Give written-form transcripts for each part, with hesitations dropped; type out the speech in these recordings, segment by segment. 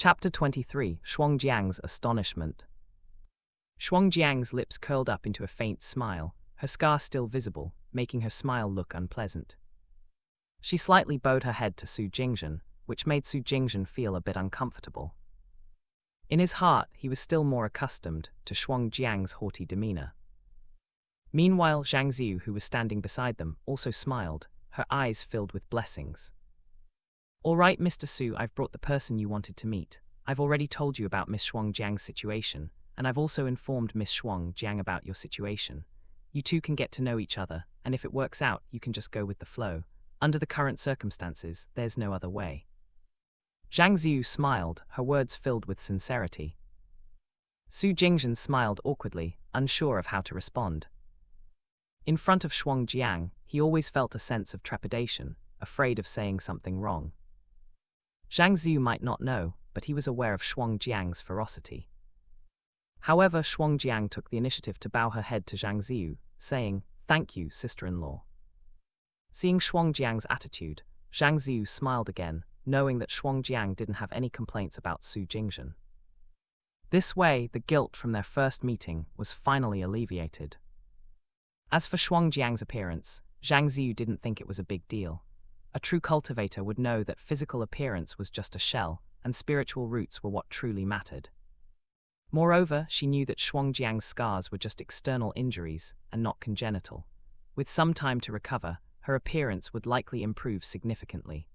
Chapter 23, Shuangjiang's Astonishment. Shuangjiang's lips curled up into a faint smile, her scar still visible, making her smile look unpleasant. She slightly bowed her head to Su Jingzhen, which made Su Jingzhen feel a bit uncomfortable. In his heart, he was still more accustomed to Shuangjiang's haughty demeanor. Meanwhile, Xianxia, who was standing beside them, also smiled, her eyes filled with blessings. "All right, Mr. Su, I've brought the person you wanted to meet. I've already told you about Miss Shuangjiang's situation, and I've also informed Miss Shuangjiang about your situation. You two can get to know each other, and if it works out, you can just go with the flow. Under the current circumstances, there's no other way." Xianxia smiled, her words filled with sincerity. Su Jingzhen smiled awkwardly, unsure of how to respond. In front of Shuangjiang, he always felt a sense of trepidation, afraid of saying something wrong. Xianxia might not know, but he was aware of Shuangjiang's ferocity. However, Shuangjiang took the initiative to bow her head to Xianxia, saying, "Thank you, sister-in-law." Seeing Shuangjiang's attitude, Xianxia smiled again, knowing that Shuangjiang didn't have any complaints about Su Jingzhen. This way, the guilt from their first meeting was finally alleviated. As for Shuangjiang's appearance, Xianxia didn't think it was a big deal. A true cultivator would know that physical appearance was just a shell, and spiritual roots were what truly mattered. Moreover, she knew that Shuangjiang's scars were just external injuries, and not congenital. With some time to recover, her appearance would likely improve significantly.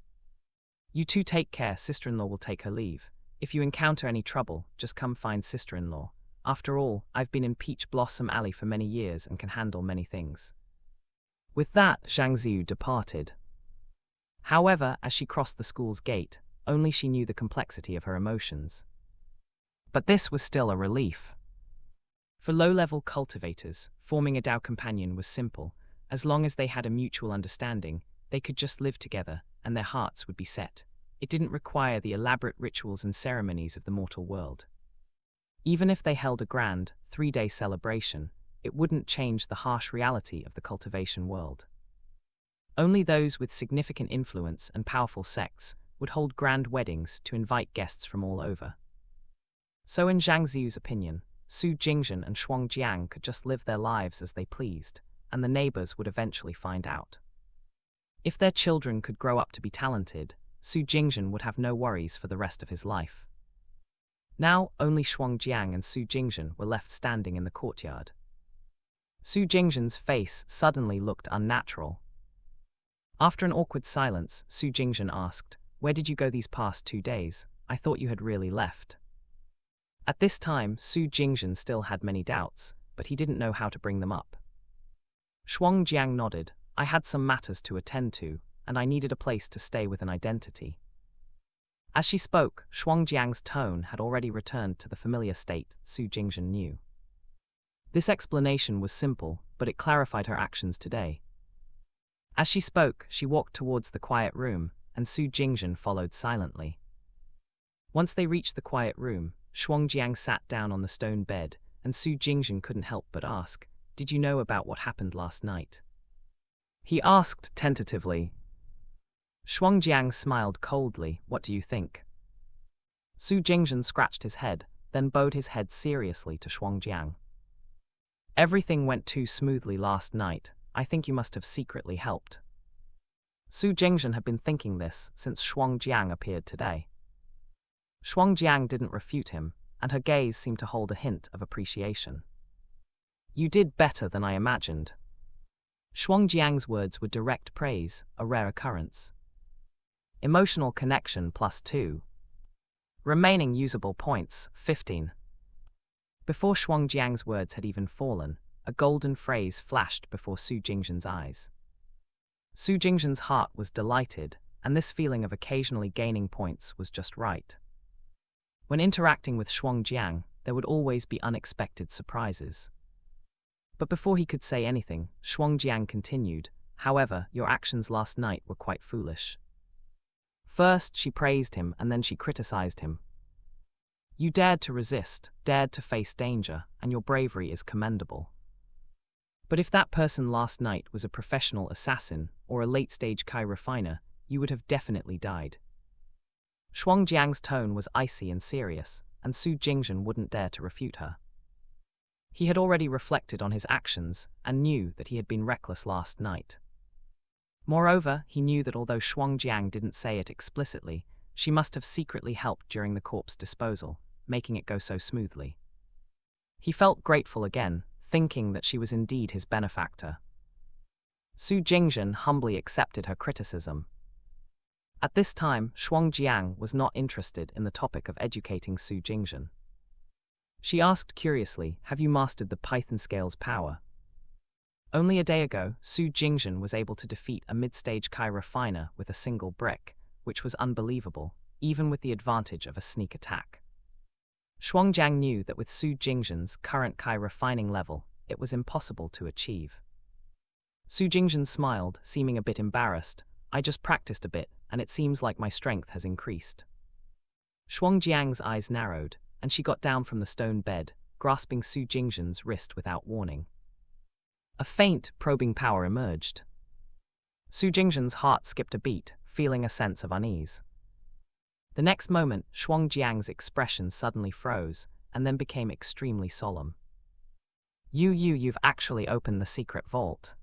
"You two take care, sister-in-law will take her leave. If you encounter any trouble, just come find sister-in-law. After all, I've been in Peach Blossom Alley for many years and can handle many things." With that, Xianxia departed. However, as she crossed the school's gate, only she knew the complexity of her emotions. But this was still a relief. For low-level cultivators, forming a Dao companion was simple. As long as they had a mutual understanding, they could just live together, and their hearts would be set. It didn't require the elaborate rituals and ceremonies of the mortal world. Even if they held a grand, 3-day celebration, it wouldn't change the harsh reality of the cultivation world. Only those with significant influence and powerful sects would hold grand weddings to invite guests from all over. So in Xianxia's opinion, Su Jingzhen and Shuangjiang could just live their lives as they pleased, and the neighbors would eventually find out. If their children could grow up to be talented, Su Jingzhen would have no worries for the rest of his life. Now, only Shuangjiang and Su Jingzhen were left standing in the courtyard. Su Jingzhen's face suddenly looked unnatural. After an awkward silence, Su Jingzhen asked, "Where did you go these past 2 days? I thought you had really left." At this time, Su Jingzhen still had many doubts, but he didn't know how to bring them up. Shuangjiang nodded. "I had some matters to attend to, and I needed a place to stay with an identity." As she spoke, Shuangjiang's tone had already returned to the familiar state Su Jingzhen knew. This explanation was simple, but it clarified her actions today. As she spoke, she walked towards the quiet room, and Su Jingzhen followed silently. Once they reached the quiet room, Shuangjiang sat down on the stone bed, and Su Jingzhen couldn't help but ask, "Did you know about what happened last night?" He asked tentatively. Shuangjiang smiled coldly. "What do you think?" Su Jingzhen scratched his head, then bowed his head seriously to Shuangjiang. "Everything went too smoothly last night. I think you must have secretly helped." Su Jingzhen had been thinking this since Shuangjiang appeared today. Shuangjiang didn't refute him, and her gaze seemed to hold a hint of appreciation. "You did better than I imagined." Shuangjiang's words were direct praise, a rare occurrence. Emotional connection +2. Remaining usable points, 15. Before Shuangjiang's words had even fallen, a golden phrase flashed before Su Jingzhen's eyes. Su Jingzhen's heart was delighted, and this feeling of occasionally gaining points was just right. When interacting with Shuangjiang, there would always be unexpected surprises. But before he could say anything, Shuangjiang continued, "However, your actions last night were quite foolish." First, she praised him, and then she criticized him. "You dared to resist, dared to face danger, and your bravery is commendable. But if that person last night was a professional assassin or a late-stage Kai refiner, you would have definitely died." Shuangjiang's tone was icy and serious, and Su Jingzhen wouldn't dare to refute her. He had already reflected on his actions and knew that he had been reckless last night. Moreover, he knew that although Shuangjiang didn't say it explicitly, she must have secretly helped during the corpse disposal, making it go so smoothly. He felt grateful again, thinking that she was indeed his benefactor. Su Jingzhen humbly accepted her criticism. At this time, Shuangjiang was not interested in the topic of educating Su Jingzhen. She asked curiously, "Have you mastered the Python scale's power?" Only a day ago, Su Jingzhen was able to defeat a mid-stage Kai refiner with a single brick, which was unbelievable, even with the advantage of a sneak attack. Shuangjiang knew that with Su Jingzhen's current Kai refining level, it was impossible to achieve. Su Jingzhen smiled, seeming a bit embarrassed. "I just practiced a bit, and it seems like my strength has increased." Shuangjiang's eyes narrowed, and she got down from the stone bed, grasping Su Jingzhen's wrist without warning. A faint, probing power emerged. Su Jingzhen's heart skipped a beat, feeling a sense of unease. The next moment, Shuangjiang's expression suddenly froze, and then became extremely solemn. You've actually opened the secret vault."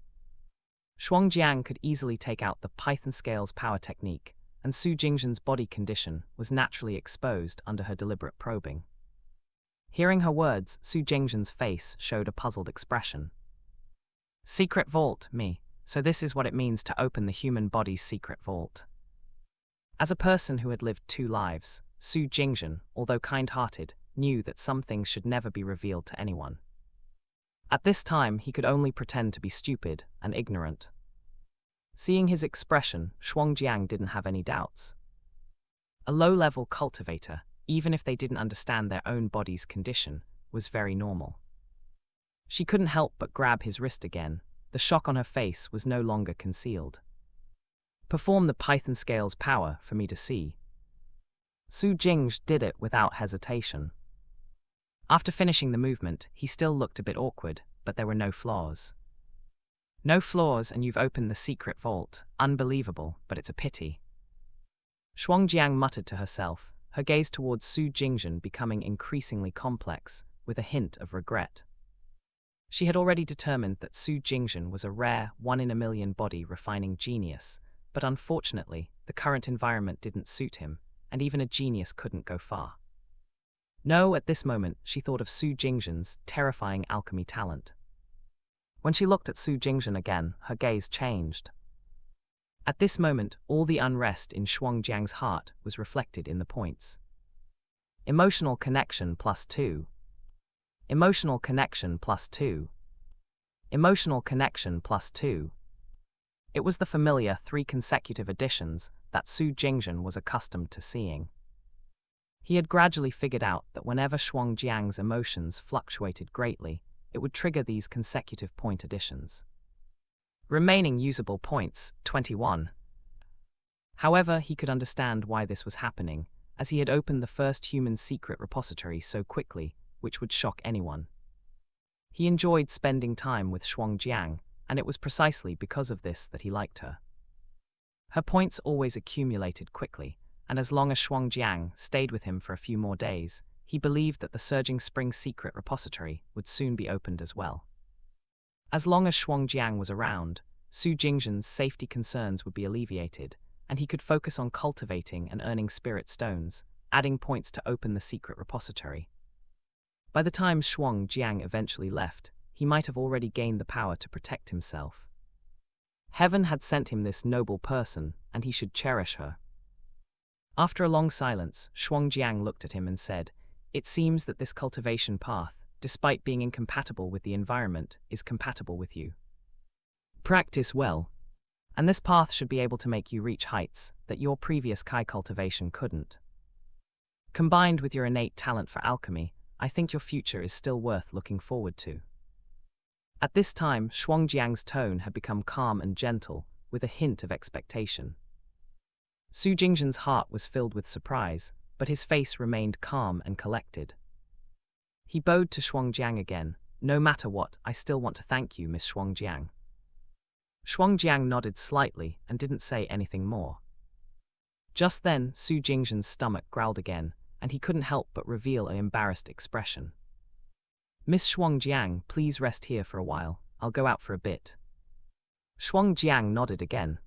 Shuangjiang could easily take out the Python scale's power technique, and Su Jingzhen's body condition was naturally exposed under her deliberate probing. Hearing her words, Su Jingzhen's face showed a puzzled expression. "Secret vault, me. So this is what it means to open the human body's secret vault." As a person who had lived 2 lives, Su Jingzhen, although kind-hearted, knew that some things should never be revealed to anyone. At this time, he could only pretend to be stupid and ignorant. Seeing his expression, Shuangjiang didn't have any doubts. A low-level cultivator, even if they didn't understand their own body's condition, was very normal. She couldn't help but grab his wrist again. The shock on her face was no longer concealed. "Perform the Python scale's power for me to see." Su Jingzhen did it without hesitation. After finishing the movement, he still looked a bit awkward, but there were no flaws. "No flaws, and you've opened the secret vault. Unbelievable, but it's a pity." Shuangjiang muttered to herself, her gaze towards Su Jingzhen becoming increasingly complex, with a hint of regret. She had already determined that Su Jingzhen was a rare, 1-in-a-million body refining genius, but unfortunately, the current environment didn't suit him, and even a genius couldn't go far. No, at this moment, she thought of Su Jingzhen's terrifying alchemy talent. When she looked at Su Jingzhen again, her gaze changed. At this moment, all the unrest in Shuangjiang's heart was reflected in the points. Emotional connection +2. Emotional connection +2. Emotional connection +2. It was the familiar 3 consecutive additions that Su Jingzhen was accustomed to seeing. He had gradually figured out that whenever Shuangjiang's emotions fluctuated greatly, it would trigger these consecutive point additions. Remaining usable points, 21. However, he could understand why this was happening, as he had opened the first human secret repository so quickly, which would shock anyone. He enjoyed spending time with Shuangjiang, and it was precisely because of this that he liked her. Her points always accumulated quickly, and as long as Shuangjiang stayed with him for a few more days, he believed that the Surging Spring secret repository would soon be opened as well. As long as Shuangjiang was around, Su Jingzhen's safety concerns would be alleviated, and he could focus on cultivating and earning spirit stones, adding points to open the secret repository. By the time Shuangjiang eventually left, he might have already gained the power to protect himself. Heaven had sent him this noble person, and he should cherish her. After a long silence, Shuangjiang looked at him and said, "It seems that this cultivation path, despite being incompatible with the environment, is compatible with you. Practice well, and this path should be able to make you reach heights that your previous Kai cultivation couldn't. Combined with your innate talent for alchemy, I think your future is still worth looking forward to." At this time, Shuangjiang's tone had become calm and gentle, with a hint of expectation. Su Jingzhen's heart was filled with surprise, but his face remained calm and collected. He bowed to Shuangjiang again. "No matter what, I still want to thank you, Miss Shuangjiang." Shuangjiang nodded slightly and didn't say anything more. Just then, Su Jingzhen's stomach growled again, and he couldn't help but reveal an embarrassed expression. "Miss Shuangjiang, please rest here for a while. I'll go out for a bit." Shuangjiang nodded again.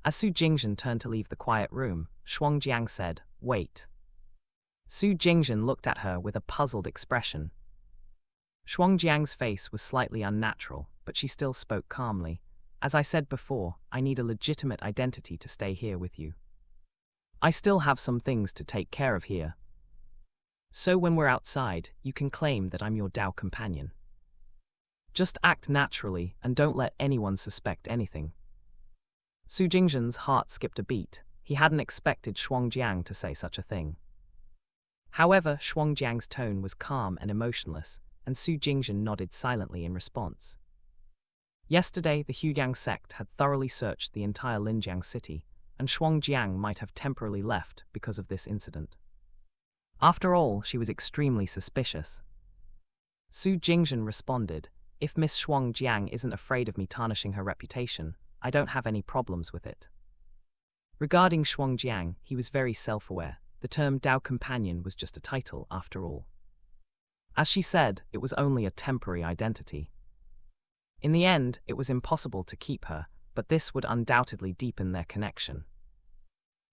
As Su Jingzhen turned to leave the quiet room, Shuangjiang said, "Wait." Su Jingzhen looked at her with a puzzled expression. Shuangjiang's face was slightly unnatural, but she still spoke calmly. "As I said before, I need a legitimate identity to stay here with you. I still have some things to take care of here. So when we're outside, you can claim that I'm your Dao companion. Just act naturally and don't let anyone suspect anything." Su Jingzhen's heart skipped a beat. He hadn't expected Shuangjiang to say such a thing. However, Shuangjiang's tone was calm and emotionless, and Su Jingzhen nodded silently in response. Yesterday, the Huyang sect had thoroughly searched the entire Linjiang city, and Shuangjiang might have temporarily left because of this incident. After all, she was extremely suspicious. Su Jingzhen responded, "If Miss Shuangjiang isn't afraid of me tarnishing her reputation, I don't have any problems with it." Regarding Shuangjiang, he was very self-aware. The term Dao companion was just a title, after all. As she said, it was only a temporary identity. In the end, it was impossible to keep her, but this would undoubtedly deepen their connection.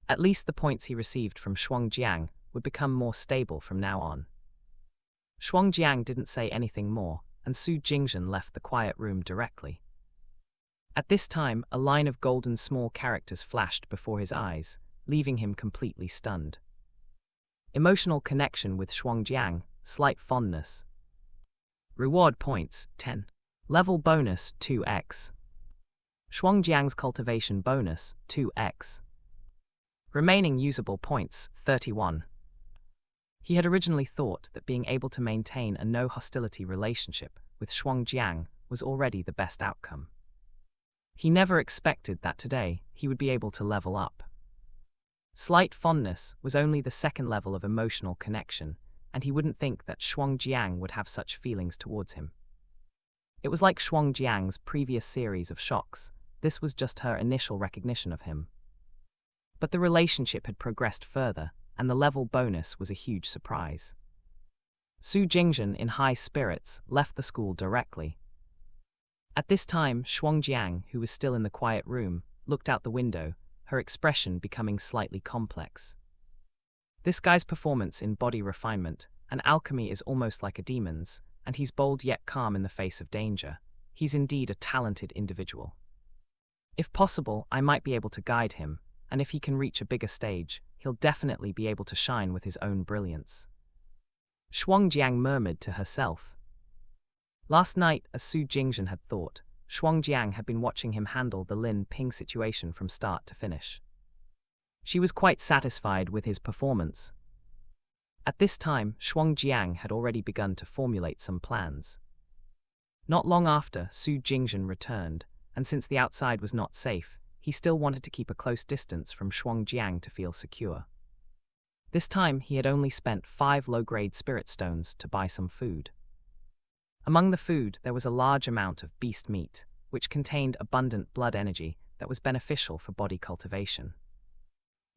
At least the points he received from Shuangjiang would become more stable from now on. Shuangjiang didn't say anything more, and Su Jingzhen left the quiet room directly. At this time, a line of golden small characters flashed before his eyes, leaving him completely stunned. Emotional connection with Shuangjiang, slight fondness. Reward points, 10. Level bonus, 2x. Shuangjiang's cultivation bonus, 2x. Remaining usable points, 31. He had originally thought that being able to maintain a no-hostility relationship with Shuangjiang was already the best outcome. He never expected that today he would be able to level up. Slight fondness was only the second level of emotional connection, and he wouldn't think that Shuangjiang would have such feelings towards him. It was like Shuangjiang's previous series of shocks. This was just her initial recognition of him. But the relationship had progressed further, and the level bonus was a huge surprise. Su Jingzhen, in high spirits, left the school directly. At this time, Shuangjiang, who was still in the quiet room, looked out the window, her expression becoming slightly complex. This guy's performance in body refinement and alchemy is almost like a demon's, and he's bold yet calm in the face of danger. He's indeed a talented individual. If possible, I might be able to guide him, and if he can reach a bigger stage, he'll definitely be able to shine with his own brilliance. Shuangjiang murmured to herself. Last night, as Su Jingzhen had thought, Shuangjiang had been watching him handle the Lin Ping situation from start to finish. She was quite satisfied with his performance. At this time, Shuangjiang had already begun to formulate some plans. Not long after, Su Jingzhen returned, and since the outside was not safe, he still wanted to keep a close distance from Shuangjiang to feel secure. This time, he had only spent 5 low-grade spirit stones to buy some food. Among the food, there was a large amount of beast meat, which contained abundant blood energy that was beneficial for body cultivation.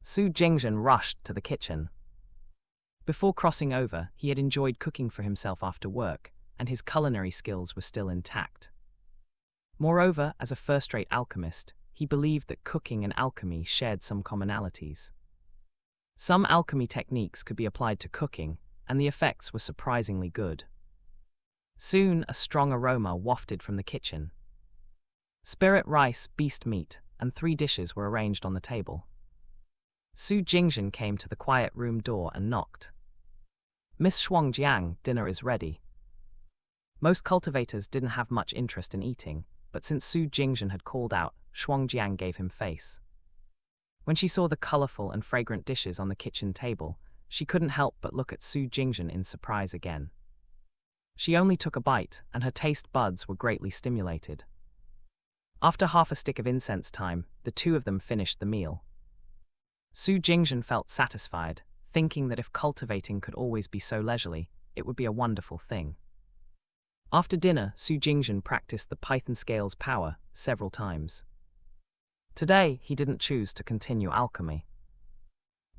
Su Jingzhen rushed to the kitchen. Before crossing over, he had enjoyed cooking for himself after work, and his culinary skills were still intact. Moreover, as a first-rate alchemist, he believed that cooking and alchemy shared some commonalities. Some alchemy techniques could be applied to cooking, and the effects were surprisingly good. Soon, a strong aroma wafted from the kitchen. Spirit rice, beast meat, and 3 dishes were arranged on the table. Su Jingzhen came to the quiet room door and knocked. "Miss Shuangjiang, dinner is ready." Most cultivators didn't have much interest in eating, but since Su Jingzhen had called out, Shuangjiang gave him face. When she saw the colorful and fragrant dishes on the kitchen table, she couldn't help but look at Su Jingzhen in surprise again. She only took a bite, and her taste buds were greatly stimulated. After half a stick of incense time, the two of them finished the meal. Su Jingzhen felt satisfied, thinking that if cultivating could always be so leisurely, it would be a wonderful thing. After dinner, Su Jingzhen practiced the Python scale's power several times. Today, he didn't choose to continue alchemy.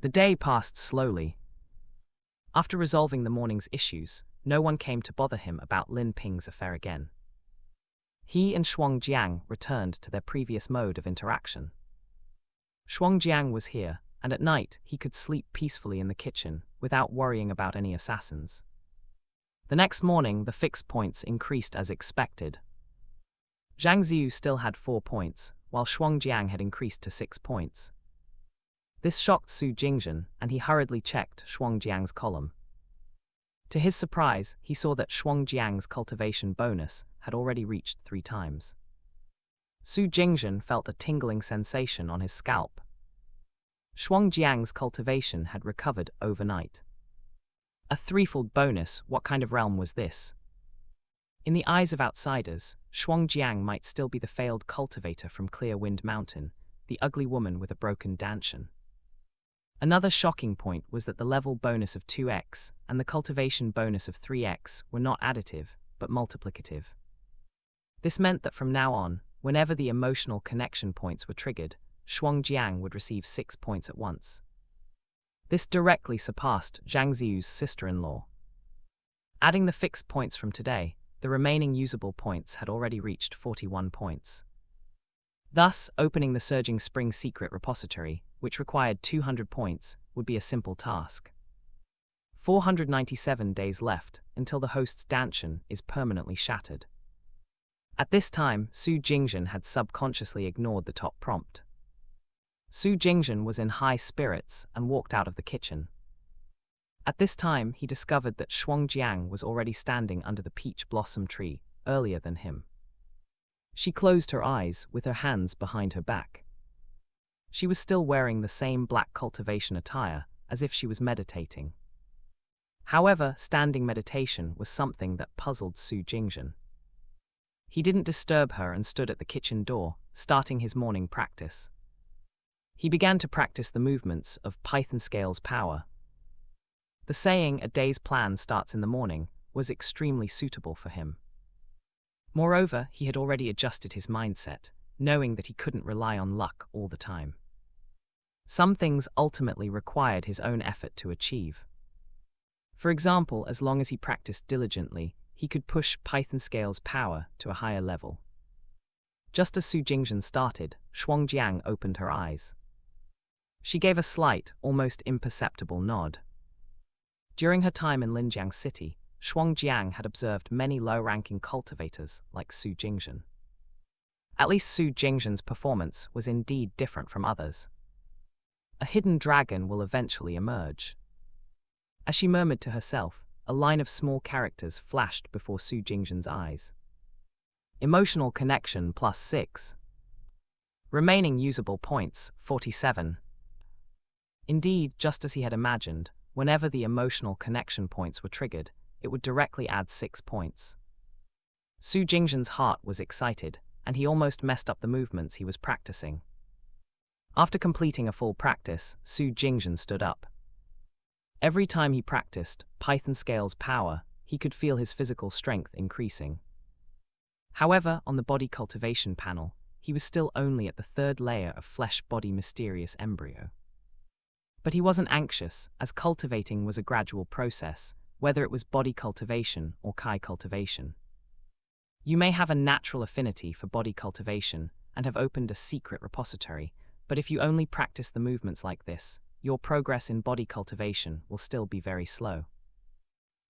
The day passed slowly. After resolving the morning's issues, no one came to bother him about Lin Ping's affair again. He and Shuangjiang returned to their previous mode of interaction. Shuangjiang was here, and at night he could sleep peacefully in the kitchen without worrying about any assassins. The next morning, the fixed points increased as expected. Zhang Ziyu still had 4 points, while Shuangjiang had increased to 6 points. This shocked Su Jingzhen, and he hurriedly checked Shuangjiang's column. To his surprise, he saw that Shuangjiang's cultivation bonus had already reached 3 times. Su Jingzhen felt a tingling sensation on his scalp. Shuangjiang's cultivation had recovered overnight. A 3-fold bonus, what kind of realm was this? In the eyes of outsiders, Shuangjiang might still be the failed cultivator from Clear Wind Mountain, the ugly woman with a broken dantian. Another shocking point was that the level bonus of 2x and the cultivation bonus of 3x were not additive, but multiplicative. This meant that from now on, whenever the emotional connection points were triggered, Shuangjiang would receive 6 points at once. This directly surpassed Zhang Ziyu's sister-in-law. Adding the fixed points from today, the remaining usable points had already reached 41 points. Thus, opening the Surging Spring secret repository, which required 200 points, would be a simple task. 497 days left until the host's dantian is permanently shattered. At this time, Su Jingzhen had subconsciously ignored the top prompt. Su Jingzhen was in high spirits and walked out of the kitchen. At this time, he discovered that Shuangjiang was already standing under the peach blossom tree, earlier than him. She closed her eyes with her hands behind her back. She was still wearing the same black cultivation attire, as if she was meditating. However, standing meditation was something that puzzled Su Jingzhen. He didn't disturb her and stood at the kitchen door, starting his morning practice. He began to practice the movements of Python Scale's power. The saying, "a day's plan starts in the morning," was extremely suitable for him. Moreover, he had already adjusted his mindset, knowing that he couldn't rely on luck all the time. Some things ultimately required his own effort to achieve. For example, as long as he practiced diligently, he could push Python Scale's power to a higher level. Just as Su Jingzhen started, Shuangjiang opened her eyes. She gave a slight, almost imperceptible nod. During her time in Linjiang City, Shuangjiang had observed many low-ranking cultivators like Su Jingzhen. At least Su Jingzhen's performance was indeed different from others. A hidden dragon will eventually emerge. As she murmured to herself, a line of small characters flashed before Su Jingzhen's eyes. Emotional connection +6. Remaining usable points, 47. Indeed, just as he had imagined, whenever the emotional connection points were triggered, it would directly add 6 points. Su Jingzhen's heart was excited, and he almost messed up the movements he was practicing. After completing a full practice, Su Jingzhen stood up. Every time he practiced Python Scale's power, he could feel his physical strength increasing. However, on the body cultivation panel, he was still only at the 3rd layer of flesh-body mysterious embryo. But he wasn't anxious, as cultivating was a gradual process, whether it was body cultivation or Kai cultivation. You may have a natural affinity for body cultivation and have opened a secret repository, but if you only practice the movements like this, your progress in body cultivation will still be very slow.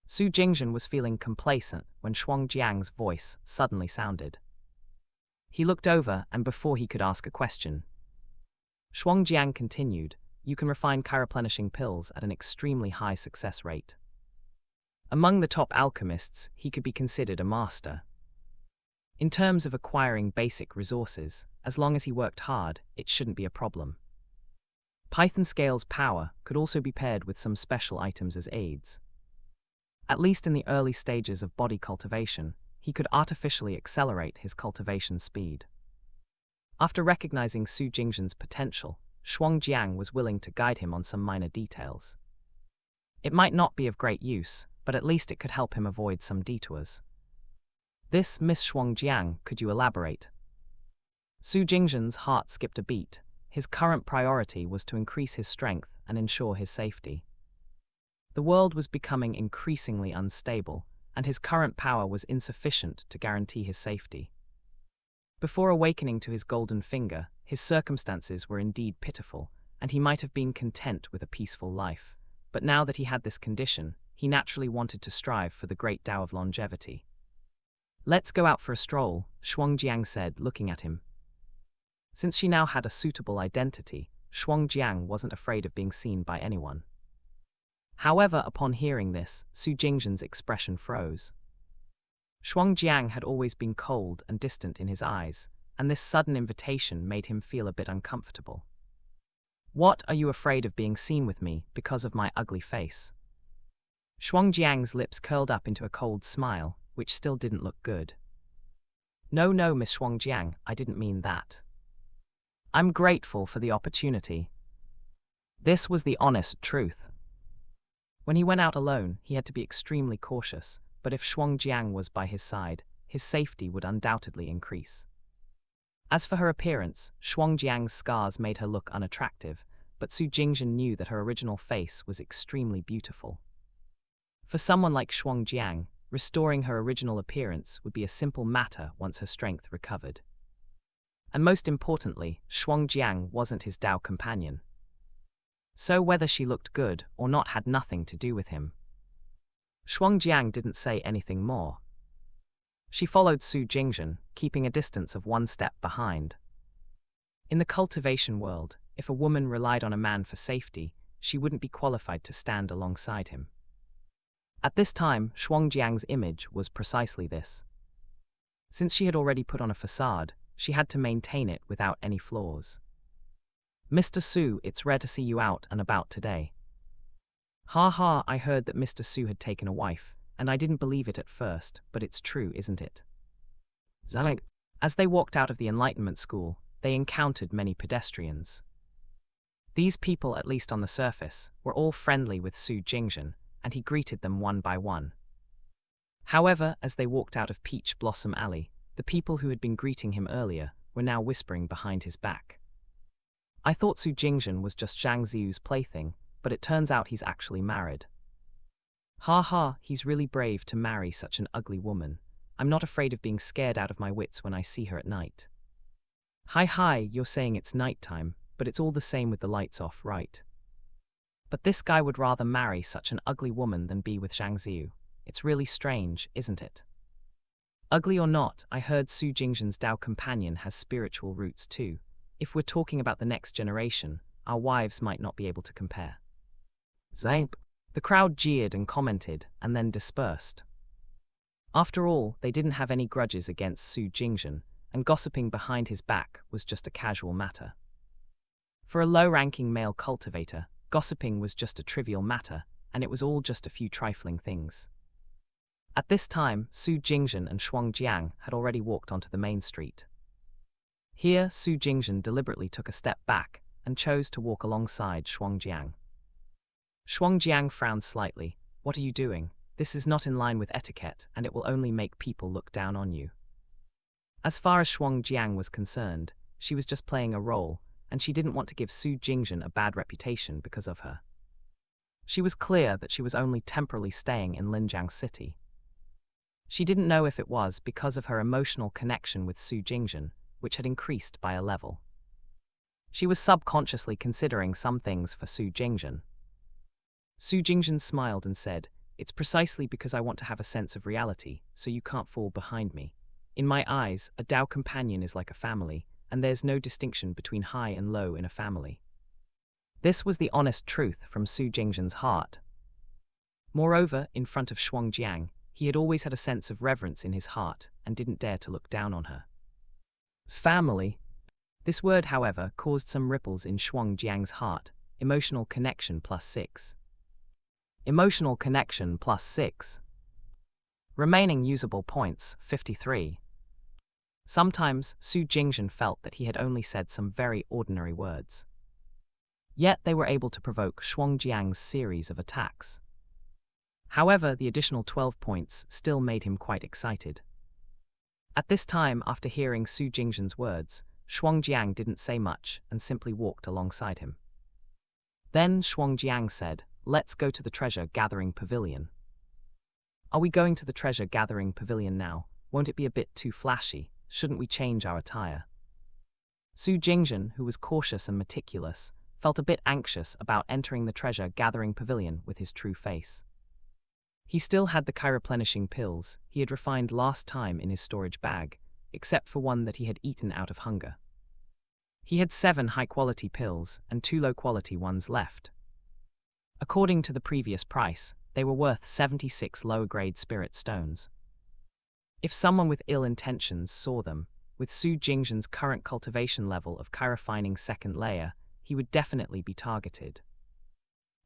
Su Jingzhen was feeling complacent when Shuangjiang's voice suddenly sounded. He looked over, and before he could ask a question, Shuangjiang continued, "You can refine chireplenishing pills at an extremely high success rate. Among the top alchemists, he could be considered a master. In terms of acquiring basic resources, as long as he worked hard, it shouldn't be a problem. Python Scale's power could also be paired with some special items as aids. At least in the early stages of body cultivation, he could artificially accelerate his cultivation speed." After recognizing Su Jingzhen's potential, Shuangjiang was willing to guide him on some minor details. It might not be of great use, but at least it could help him avoid some detours. "This, Miss Shuangjiang, could you elaborate?" Su Jingzhen's heart skipped a beat. His current priority was to increase his strength and ensure his safety. The world was becoming increasingly unstable, and his current power was insufficient to guarantee his safety. Before awakening to his golden finger, his circumstances were indeed pitiful, and he might have been content with a peaceful life. But now that he had this condition, he naturally wanted to strive for the great Tao of longevity. "Let's go out for a stroll," Shuangjiang said, looking at him. Since she now had a suitable identity, Shuangjiang wasn't afraid of being seen by anyone. However, upon hearing this, Su Jingzhen's expression froze. Shuangjiang had always been cold and distant in his eyes, and this sudden invitation made him feel a bit uncomfortable. "What, are you afraid of being seen with me because of my ugly face?" Shuangjiang's lips curled up into a cold smile, which still didn't look good. "No, Miss Shuangjiang, I didn't mean that. I'm grateful for the opportunity." This was the honest truth. When he went out alone, he had to be extremely cautious, but if Shuangjiang was by his side, his safety would undoubtedly increase. As for her appearance, Shuangjiang's scars made her look unattractive, but Su Jingzhen knew that her original face was extremely beautiful. For someone like Shuangjiang, restoring her original appearance would be a simple matter once her strength recovered. And most importantly, Shuangjiang wasn't his Tao companion. So whether she looked good or not had nothing to do with him. Shuangjiang didn't say anything more. She followed Su Jingzhen, keeping a distance of one step behind. In the cultivation world, if a woman relied on a man for safety, she wouldn't be qualified to stand alongside him. At this time, Shuangjiang's image was precisely this. Since she had already put on a facade, she had to maintain it without any flaws. "Mr. Su, it's rare to see you out and about today." "Ha, I heard that Mr. Su had taken a wife, and I didn't believe it at first, but it's true, isn't it?" Zhang. As they walked out of the Enlightenment School, they encountered many pedestrians. These people, at least on the surface, were all friendly with Su Jingzhen, and he greeted them one by one. However, as they walked out of Peach Blossom Alley, the people who had been greeting him earlier were now whispering behind his back. "I thought Su Jingzhen was just Zhang Ziu's plaything, but it turns out he's actually married." Ha, he's really brave to marry such an ugly woman. I'm not afraid of being scared out of my wits when I see her at night." Hi, you're saying it's nighttime, but it's all the same with the lights off, right? But this guy would rather marry such an ugly woman than be with Zhang Ziu. It's really strange, isn't it? Ugly or not, I heard Su Jingzhen's Tao companion has spiritual roots too. If we're talking about the next generation, our wives might not be able to compare. Zape. The crowd jeered and commented, and then dispersed. After all, they didn't have any grudges against Su Jingzhen, and gossiping behind his back was just a casual matter. For a low-ranking male cultivator, gossiping was just a trivial matter, and it was all just a few trifling things. At this time, Su Jingzhen and Shuangjiang had already walked onto the main street. Here, Su Jingzhen deliberately took a step back and chose to walk alongside Shuangjiang. Shuangjiang frowned slightly. "What are you doing? This is not in line with etiquette, and it will only make people look down on you." As far as Shuangjiang was concerned, she was just playing a role, and she didn't want to give Su Jingzhen a bad reputation because of her. She was clear that she was only temporarily staying in Linjiang City. She didn't know if it was because of her emotional connection with Su Jingzhen, which had increased by a level. She was subconsciously considering some things for Su Jingzhen. Su Jingzhen smiled and said, "It's precisely because I want to have a sense of reality, so you can't fall behind me. In my eyes, a Tao companion is like a family, and there's no distinction between high and low in a family." This was the honest truth from Su Jingzhen's heart. Moreover, in front of Shuangjiang, he had always had a sense of reverence in his heart and didn't dare to look down on her. Family. This word, however, caused some ripples in Shuangjiang's heart. Emotional connection +6. Emotional connection +6. Remaining usable points, 53. Sometimes, Su Jingzhen felt that he had only said some very ordinary words. Yet they were able to provoke Shuangjiang's series of attacks. However, the additional 12 points still made him quite excited. At this time, after hearing Su Jingzhen's words, Shuangjiang didn't say much and simply walked alongside him. Then Shuangjiang said, "Let's go to the treasure-gathering pavilion." "Are we going to the treasure-gathering pavilion now? Won't it be a bit too flashy? Shouldn't we change our attire?" Su Jingzhen, who was cautious and meticulous, felt a bit anxious about entering the treasure-gathering pavilion with his true face. He still had the replenishing pills he had refined last time in his storage bag, except for one that he had eaten out of hunger. He had 7 high-quality pills and 2 low-quality ones left. According to the previous price, they were worth 76 lower-grade spirit stones. If someone with ill intentions saw them, with Su Jingzhen's current cultivation level of refining second layer, he would definitely be targeted.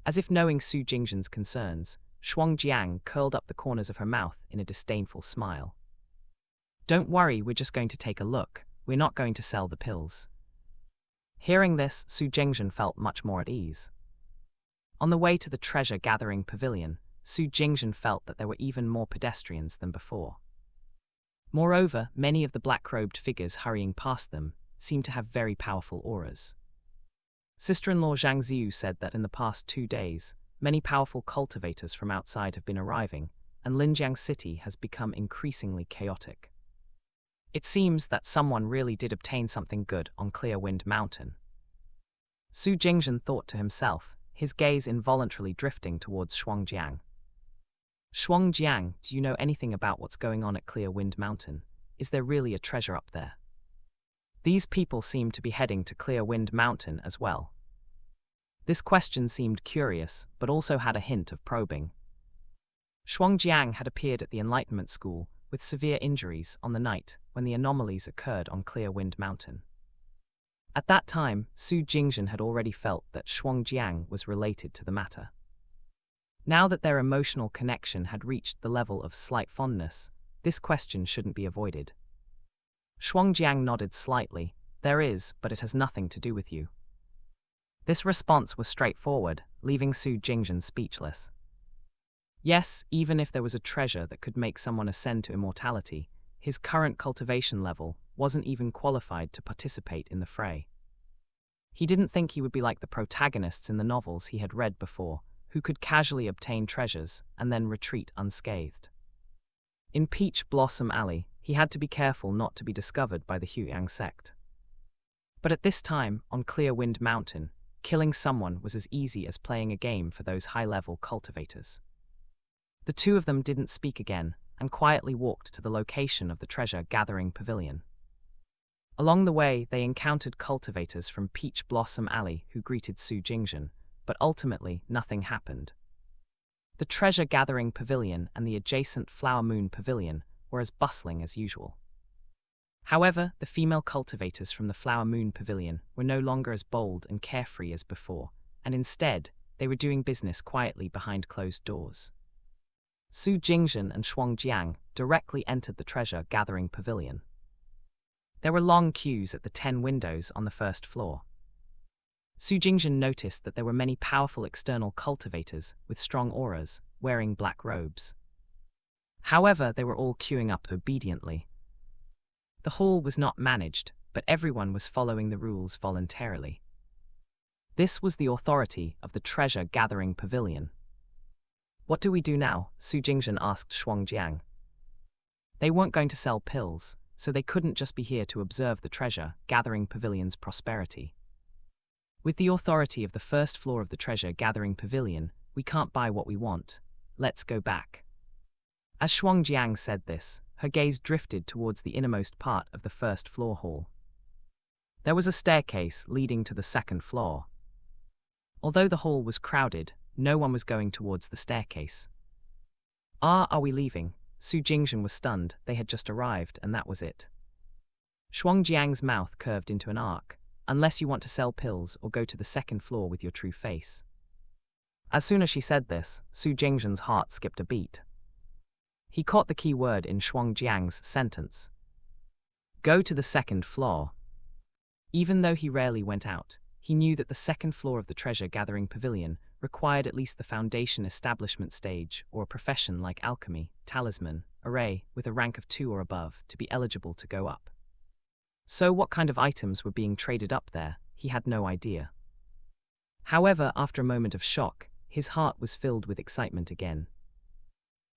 As if knowing Su Jingzhen's concerns, Shuangjiang curled up the corners of her mouth in a disdainful smile. "Don't worry, we're just going to take a look. We're not going to sell the pills." Hearing this, Su Jingzhen felt much more at ease. On the way to the treasure-gathering pavilion, Su Jingzhen felt that there were even more pedestrians than before. Moreover, many of the black-robed figures hurrying past them seemed to have very powerful auras. Sister-in-law Zhang Ziyu said that in the past 2 days, many powerful cultivators from outside have been arriving, and Linjiang City has become increasingly chaotic. It seems that someone really did obtain something good on Clear Wind Mountain. Su Jingzhen thought to himself, his gaze involuntarily drifting towards Shuangjiang. "Shuangjiang, do you know anything about what's going on at Clear Wind Mountain? Is there really a treasure up there?" These people seemed to be heading to Clear Wind Mountain as well. This question seemed curious, but also had a hint of probing. Shuangjiang had appeared at the Enlightenment School with severe injuries on the night when the anomalies occurred on Clear Wind Mountain. At that time, Su Jingzhen had already felt that Shuangjiang was related to the matter. Now that their emotional connection had reached the level of slight fondness, this question shouldn't be avoided. Shuangjiang nodded slightly. "There is, but it has nothing to do with you." This response was straightforward, leaving Su Jingzhen speechless. Yes, even if there was a treasure that could make someone ascend to immortality, his current cultivation level wasn't even qualified to participate in the fray. He didn't think he would be like the protagonists in the novels he had read before, who could casually obtain treasures and then retreat unscathed. In Peach Blossom Alley, he had to be careful not to be discovered by the Huiyang sect. But at this time, on Clear Wind Mountain, killing someone was as easy as playing a game for those high-level cultivators. The two of them didn't speak again, and quietly walked to the location of the treasure-gathering pavilion. Along the way, they encountered cultivators from Peach Blossom Alley who greeted Su Jingzhen, but ultimately nothing happened. The treasure-gathering pavilion and the adjacent Flower Moon Pavilion were as bustling as usual. However, the female cultivators from the Flower Moon Pavilion were no longer as bold and carefree as before, and instead, they were doing business quietly behind closed doors. Su Jingzhen and Shuangjiang directly entered the treasure-gathering pavilion. There were long queues at the 10 windows on the first floor. Su Jingzhen noticed that there were many powerful external cultivators with strong auras, wearing black robes. However, they were all queuing up obediently. The hall was not managed, but everyone was following the rules voluntarily. This was the authority of the treasure-gathering pavilion. "What do we do now?" Su Jingzhen asked Shuangjiang. They weren't going to sell pills, so they couldn't just be here to observe the treasure-gathering pavilion's prosperity. "With the authority of the first floor of the treasure-gathering pavilion, we can't buy what we want. Let's go back." As Shuangjiang said this, her gaze drifted towards the innermost part of the first floor hall. There was a staircase leading to the second floor. Although the hall was crowded, no one was going towards the staircase. Are we leaving?" Su Jingzhen was stunned. They had just arrived, and that was it. Shuangjiang's mouth curved into an arc. "Unless you want to sell pills or go to the second floor with your true face." As soon as she said this, Su Jingzhen's heart skipped a beat. He caught the key word in Shuangjiang's sentence. Go to the second floor. Even though he rarely went out, he knew that the second floor of the treasure-gathering pavilion required at least the foundation establishment stage or a profession like alchemy, talisman, array, with a rank of 2 or above to be eligible to go up. So what kind of items were being traded up there, he had no idea. However, after a moment of shock, his heart was filled with excitement again.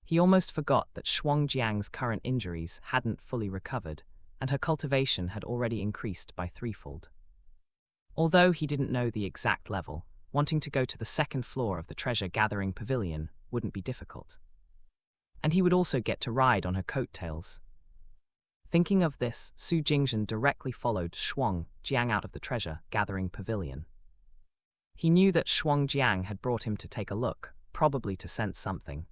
He almost forgot that Shuangjiang's current injuries hadn't fully recovered, and her cultivation had already increased by threefold. Although he didn't know the exact level, wanting to go to the second floor of the treasure-gathering pavilion wouldn't be difficult. And he would also get to ride on her coattails. Thinking of this, Su Jingzhen directly followed Shuangjiang out of the treasure-gathering pavilion. He knew that Shuangjiang had brought him to take a look, probably to sense something.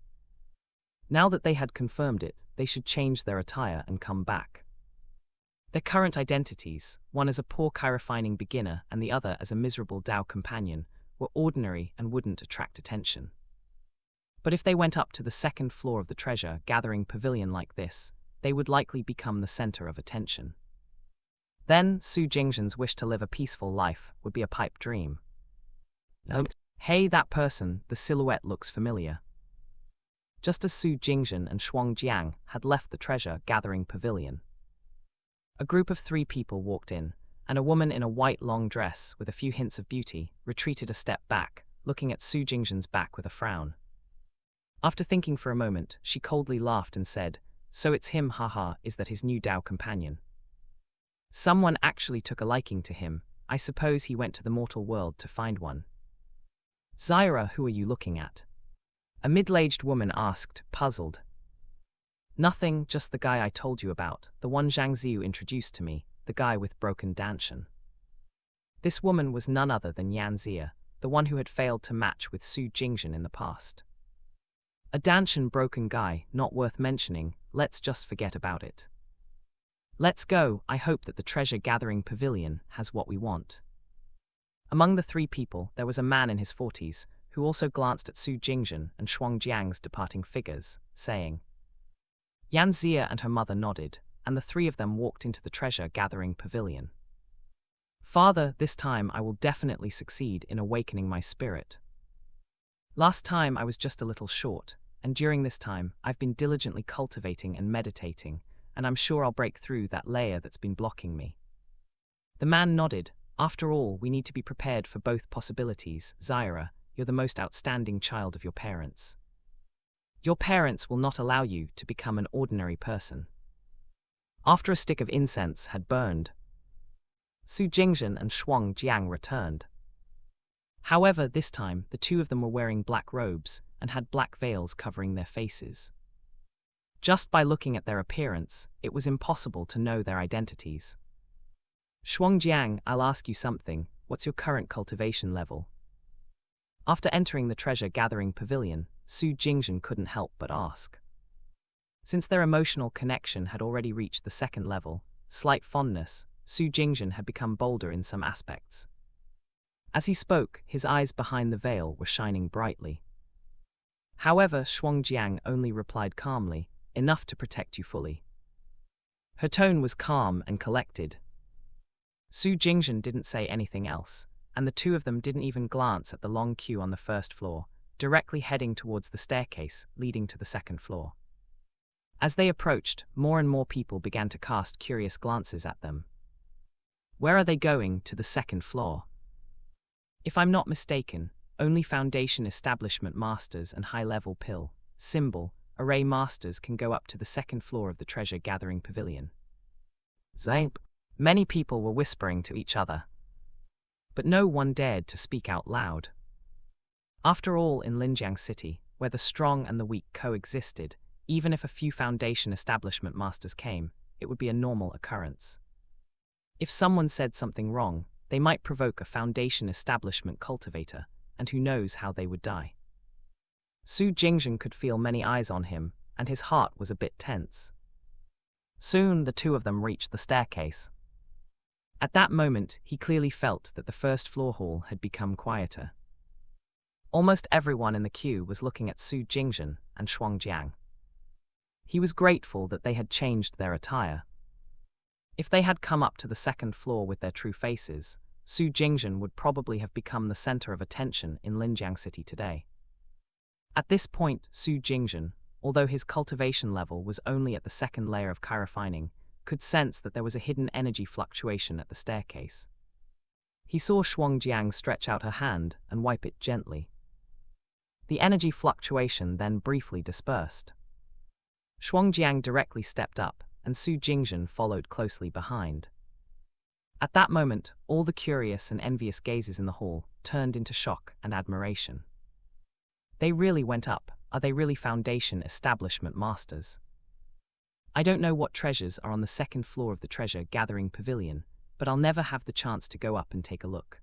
Now that they had confirmed it, they should change their attire and come back. Their current identities, one as a poor chirofining beginner and the other as a miserable Dao companion, were ordinary and wouldn't attract attention. But if they went up to the second floor of the treasure-gathering pavilion like this, they would likely become the center of attention. Then, Su Jingzhen's wish to live a peaceful life would be a pipe dream. Hey, that person, the silhouette looks familiar. Just as Su Jingzhen and Shuangjiang had left the treasure-gathering pavilion, a group of 3 people walked in, and a woman in a white long dress with a few hints of beauty retreated a step back, looking at Su Jingzhen's back with a frown. After thinking for a moment, she coldly laughed and said, "So it's him, haha, is that his new Dao companion? Someone actually took a liking to him. I suppose he went to the mortal world to find one." "Zaira, who are you looking at?" a middle-aged woman asked, puzzled. "Nothing, just the guy I told you about, the one Zhang Ziyu introduced to me, the guy with broken danshan." This woman was none other than Xianxia, the one who had failed to match with Su Jingzhen in the past. "A danshan broken guy, not worth mentioning, let's just forget about it. Let's go, I hope that the treasure-gathering pavilion has what we want." Among the 3 people, there was a man in his 40s, who also glanced at Su Jingzhen and Shuangjiang's departing figures, saying. Xianxia and her mother nodded, and the 3 of them walked into the treasure-gathering pavilion. "Father, this time I will definitely succeed in awakening my spirit. Last time I was just a little short, and during this time I've been diligently cultivating and meditating, and I'm sure I'll break through that layer that's been blocking me." The man nodded. "After all, we need to be prepared for both possibilities. Zaira, you're the most outstanding child of your parents. Your parents will not allow you to become an ordinary person." After a stick of incense had burned, Su Jingzhen and Shuangjiang returned. However, this time, the 2 of them were wearing black robes and had black veils covering their faces. Just by looking at their appearance, it was impossible to know their identities. "Shuangjiang, I'll ask you something. What's your current cultivation level?" After entering the treasure-gathering pavilion, Su Jingzhen couldn't help but ask. Since their emotional connection had already reached the 2nd level, slight fondness, Su Jingzhen had become bolder in some aspects. As he spoke, his eyes behind the veil were shining brightly. However, Shuangjiang only replied calmly, "Enough to protect you fully." Her tone was calm and collected. Su Jingzhen didn't say anything else, and the 2 of them didn't even glance at the long queue on the 1st floor, directly heading towards the staircase leading to the 2nd floor. As they approached, more and more people began to cast curious glances at them. "Where are they going? To the 2nd floor? If I'm not mistaken, only Foundation Establishment Masters and high-level pill, symbol, array masters can go up to the 2nd floor of the treasure-gathering pavilion." Zape. Many people were whispering to each other, but no one dared to speak out loud. After all, in Linjiang City, where the strong and the weak coexisted, even if a few Foundation Establishment Masters came, it would be a normal occurrence. If someone said something wrong, they might provoke a Foundation Establishment cultivator, and who knows how they would die. Su Jingzhen could feel many eyes on him, and his heart was a bit tense. Soon the 2 of them reached the staircase. At that moment, he clearly felt that the 1st floor hall had become quieter. Almost everyone in the queue was looking at Su Jingzhen and Shuangjiang. He was grateful that they had changed their attire. If they had come up to the 2nd floor with their true faces, Su Jingzhen would probably have become the center of attention in Linjiang City today. At this point, Su Jingzhen, although his cultivation level was only at the 2nd layer of chirofining, could sense that there was a hidden energy fluctuation at the staircase. He saw Xianxia stretch out her hand and wipe it gently. The energy fluctuation then briefly dispersed. Xianxia directly stepped up, and Su Jingzhen followed closely behind. At that moment, all the curious and envious gazes in the hall turned into shock and admiration. They really went up. Are they really Foundation establishment masters? I don't know what treasures are on the second floor of the treasure-gathering pavilion, but I'll never have the chance to go up and take a look.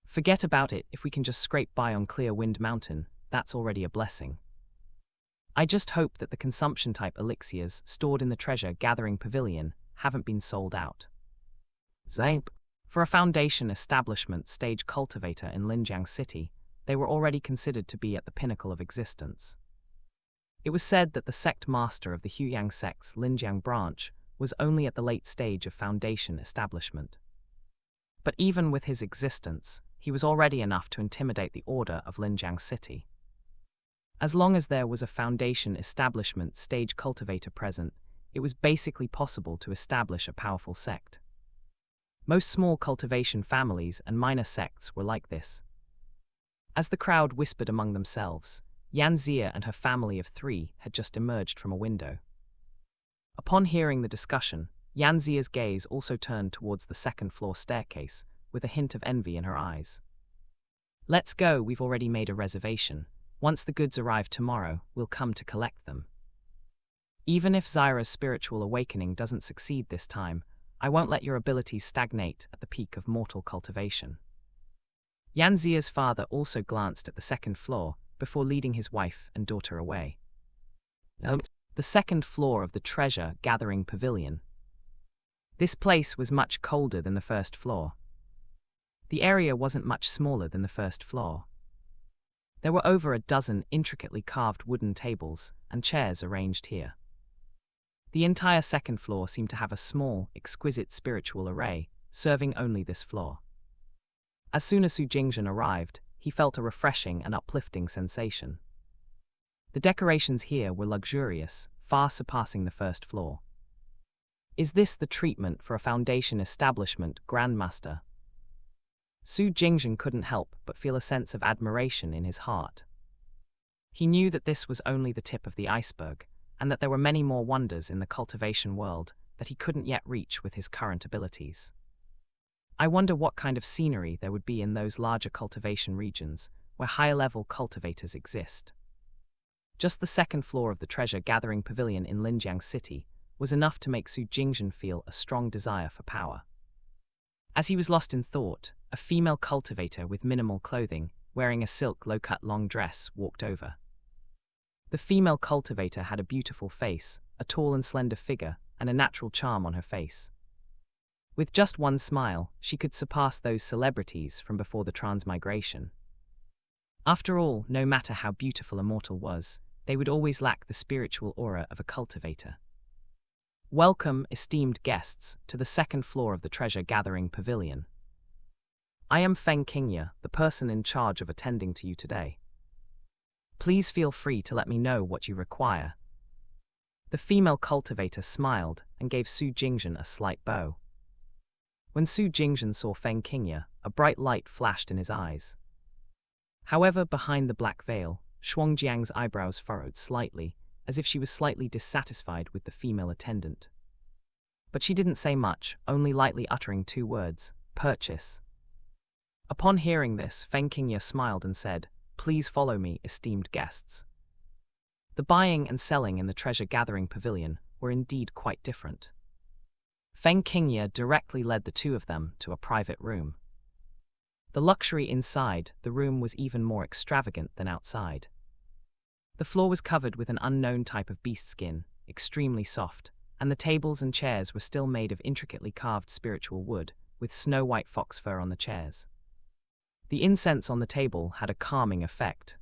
Forget about it. If we can just scrape by on Clear Wind Mountain, that's already a blessing. I just hope that the consumption-type elixirs stored in the treasure-gathering pavilion haven't been sold out. Zape. For a Foundation establishment stage cultivator in Linjiang City, they were already considered to be at the pinnacle of existence. It was said that the sect master of the Huyang sect's Linjiang branch was only at the late stage of Foundation establishment. But even with his existence, he was already enough to intimidate the order of Linjiang City. As long as there was a Foundation establishment stage cultivator present, it was basically possible to establish a powerful sect. Most small cultivation families and minor sects were like this. As the crowd whispered among themselves, Xianxia and her family of 3 had just emerged from a window. Upon hearing the discussion, Yanzia's gaze also turned towards the second-floor staircase, with a hint of envy in her eyes. Let's go, we've already made a reservation. Once the goods arrive tomorrow, we'll come to collect them. Even if Zyra's spiritual awakening doesn't succeed this time, I won't let your abilities stagnate at the peak of mortal cultivation. Yanzia's father also glanced at the second floor before leading his wife and daughter away. The second floor of the treasure-gathering pavilion. This place was much colder than the first floor. The area wasn't much smaller than the first floor. There were over a dozen intricately carved wooden tables and chairs arranged here. The entire second floor seemed to have a small, exquisite spiritual array, serving only this floor. As soon as Su Jingzhen arrived, he felt a refreshing and uplifting sensation. The decorations here were luxurious, far surpassing the first floor. Is this the treatment for a Foundation establishment grandmaster? Su Jingzhen couldn't help but feel a sense of admiration in his heart. He knew that this was only the tip of the iceberg, and that there were many more wonders in the cultivation world that he couldn't yet reach with his current abilities. I wonder what kind of scenery there would be in those larger cultivation regions where higher-level cultivators exist. Just the second floor of the treasure-gathering pavilion in Linjiang City was enough to make Su Jingzhen feel a strong desire for power. As he was lost in thought, a female cultivator with minimal clothing, wearing a silk low-cut long dress, walked over. The female cultivator had a beautiful face, a tall and slender figure, and a natural charm on her face. With just one smile, she could surpass those celebrities from before the transmigration. After all, no matter how beautiful Immortal was, they would always lack the spiritual aura of a cultivator. Welcome, esteemed guests, to the second floor of the treasure-gathering pavilion. I am Feng Qingye, the person in charge of attending to you today. Please feel free to let me know what you require. The female cultivator smiled and gave Su Jingzhen a slight bow. When Su Jingzhen saw Feng Qingye, a bright light flashed in his eyes. However, behind the black veil, Xianxia's eyebrows furrowed slightly, as if she was slightly dissatisfied with the female attendant. But she didn't say much, only lightly uttering 2 words, purchase. Upon hearing this, Feng Qingye smiled and said, "Please follow me, esteemed guests." The buying and selling in the treasure-gathering pavilion were indeed quite different. Feng Qingye directly led the 2 of them to a private room. The luxury inside the room was even more extravagant than outside. The floor was covered with an unknown type of beast skin, extremely soft, and the tables and chairs were still made of intricately carved spiritual wood, with snow-white fox fur on the chairs. The incense on the table had a calming effect.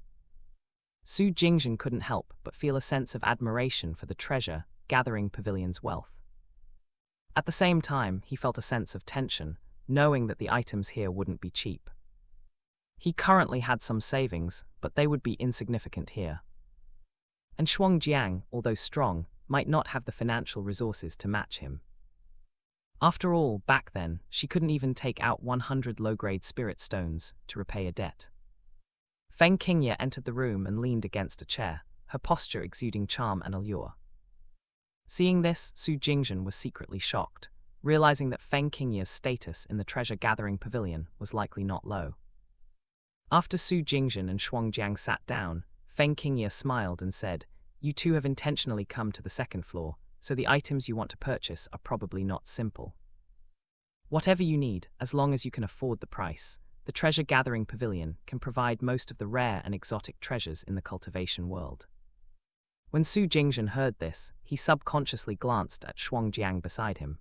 Su Jingzhen couldn't help but feel a sense of admiration for the treasure-gathering pavilion's wealth. At the same time, he felt a sense of tension, knowing that the items here wouldn't be cheap. He currently had some savings, but they would be insignificant here. And Xianxia, although strong, might not have the financial resources to match him. After all, back then, she couldn't even take out 100 low-grade spirit stones to repay a debt. Feng Qingye entered the room and leaned against a chair, her posture exuding charm and allure. Seeing this, Su Jingzhen was secretly shocked, realizing that Feng Qingye's status in the treasure-gathering pavilion was likely not low. After Su Jingzhen and Shuangjiang sat down, Feng Qingye smiled and said, "You two have intentionally come to the second floor, so the items you want to purchase are probably not simple. Whatever you need, as long as you can afford the price, the treasure-gathering pavilion can provide most of the rare and exotic treasures in the cultivation world." When Su Jingzhen heard this, he subconsciously glanced at Shuangjiang beside him.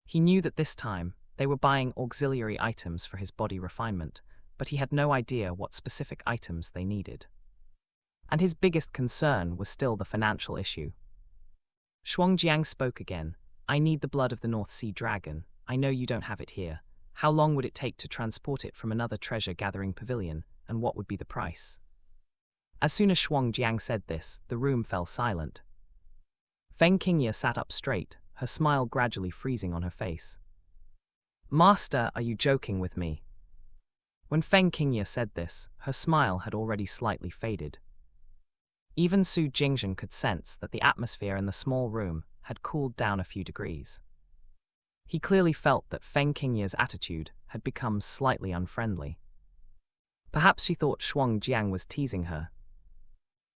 He knew that this time, they were buying auxiliary items for his body refinement, but he had no idea what specific items they needed. And his biggest concern was still the financial issue. Shuangjiang spoke again. "I need the blood of the North Sea dragon. I know you don't have it here. How long would it take to transport it from another treasure-gathering pavilion, and what would be the price?" As soon as Shuangjiang said this, the room fell silent. Feng Qingye sat up straight, her smile gradually freezing on her face. "Master, are you joking with me?" When Feng Qingye said this, her smile had already slightly faded. Even Su Jingzhen could sense that the atmosphere in the small room had cooled down a few degrees. He clearly felt that Feng Qingye's attitude had become slightly unfriendly. Perhaps she thought Shuangjiang was teasing her.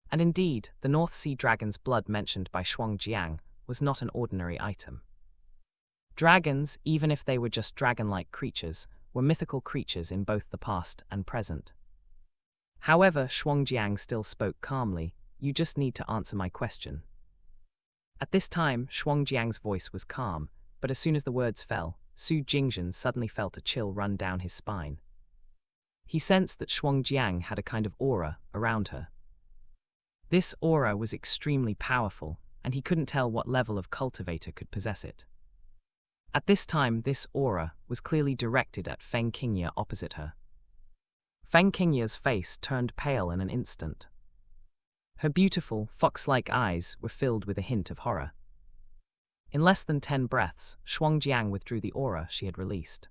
And indeed, the North Sea dragon's blood mentioned by Shuangjiang was not an ordinary item. Dragons, even if they were just dragon-like creatures, were mythical creatures in both the past and present. However, Shuangjiang still spoke calmly, "You just need to answer my question." At this time, Shuangjiang's voice was calm, but as soon as the words fell, Su Jingzhen suddenly felt a chill run down his spine. He sensed that Shuangjiang had a kind of aura around her. This aura was extremely powerful, and he couldn't tell what level of cultivator could possess it. At this time, this aura was clearly directed at Feng Qingye opposite her. Feng Qingye's face turned pale in an instant. Her beautiful, fox-like eyes were filled with a hint of horror. In less than 10 breaths, Shuangjiang withdrew the aura she had released.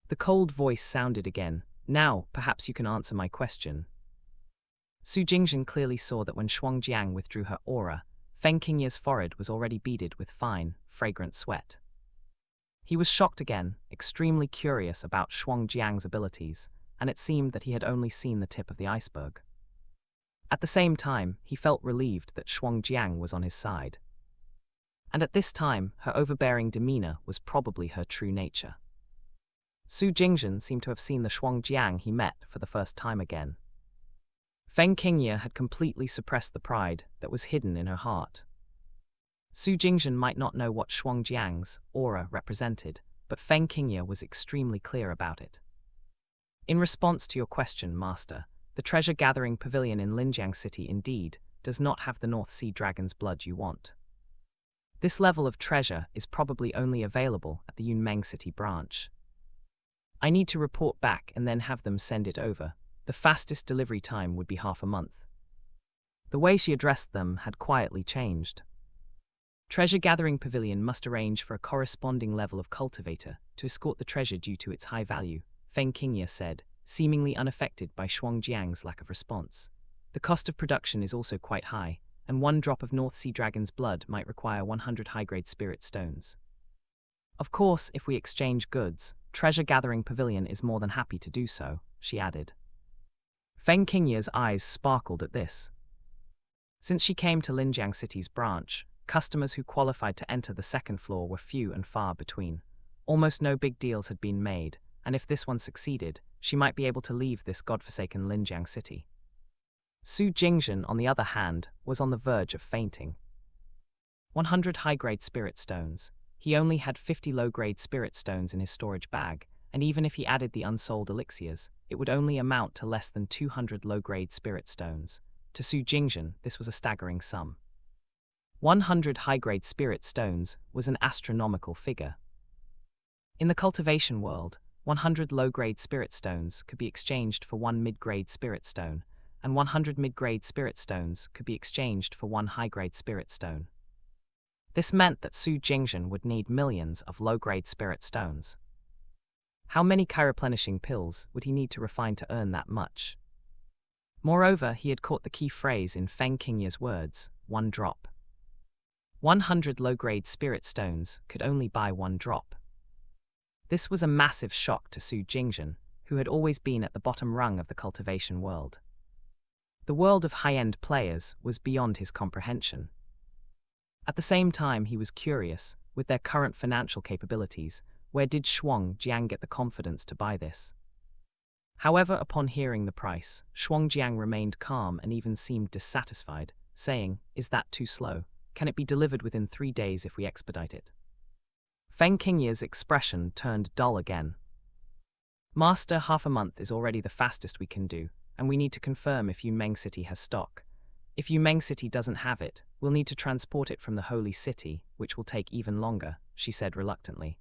The cold voice sounded again, "Now, perhaps you can answer my question." Su Jingzhen clearly saw that when Shuangjiang withdrew her aura, Feng Qingye's forehead was already beaded with fine, fragrant sweat. He was shocked again, extremely curious about Shuangjiang's abilities, and it seemed that he had only seen the tip of the iceberg. At the same time, he felt relieved that Shuangjiang was on his side. And at this time, her overbearing demeanor was probably her true nature. Su Jingzhen seemed to have seen the Shuangjiang he met for the first time again. Feng Qingye had completely suppressed the pride that was hidden in her heart. Su Jingzhen might not know what Shuangjiang's aura represented, but Feng Qingye was extremely clear about it. "In response to your question, Master, the treasure-gathering pavilion in Linjiang City indeed does not have the North Sea dragon's blood you want. This level of treasure is probably only available at the Yunmeng City branch. I need to report back and then have them send it over. The fastest delivery time would be half a month." The way she addressed them had quietly changed. Treasure-gathering pavilion must arrange for a corresponding level of cultivator to escort the treasure due to its high value, Feng Qingye said, seemingly unaffected by Shuangjiang's lack of response. "The cost of production is also quite high, and 1 drop of North Sea dragon's blood might require 100 high-grade spirit stones. Of course, if we exchange goods, treasure-gathering pavilion is more than happy to do so," she added. Feng Qingye's eyes sparkled at this. Since she came to Linjiang City's branch, customers who qualified to enter the second floor were few and far between. Almost no big deals had been made, and if this one succeeded, she might be able to leave this godforsaken Linjiang City. Su Jingzhen, on the other hand, was on the verge of fainting. 100 high-grade spirit stones. He only had 50 low-grade spirit stones in his storage bag, and even if he added the unsold elixirs, it would only amount to less than 200 low-grade spirit stones. To Su Jingzhen, this was a staggering sum. 100 high-grade spirit stones was an astronomical figure. In the cultivation world, 100 low-grade spirit stones could be exchanged for 1 mid-grade spirit stone, and 100 mid-grade spirit stones could be exchanged for 1 high-grade spirit stone. This meant that Su Jingzhen would need millions of low-grade spirit stones. How many chireplenishing pills would he need to refine to earn that much? Moreover, he had caught the key phrase in Feng Qingya's words, one drop. 100 low-grade spirit stones could only buy one drop. This was a massive shock to Su Jingzhen, who had always been at the bottom rung of the cultivation world. The world of high-end players was beyond his comprehension. At the same time, he was curious, with their current financial capabilities, where did Xianxia get the confidence to buy this? However, upon hearing the price, Xianxia remained calm and even seemed dissatisfied, saying, "Is that too slow? Can it be delivered within 3 days if we expedite it?" Feng Qingya's expression turned dull again. "Master, half a month is already the fastest we can do, and we need to confirm if Yunmeng City has stock. If Yunmeng City doesn't have it, we'll need to transport it from the Holy City, which will take even longer," she said reluctantly.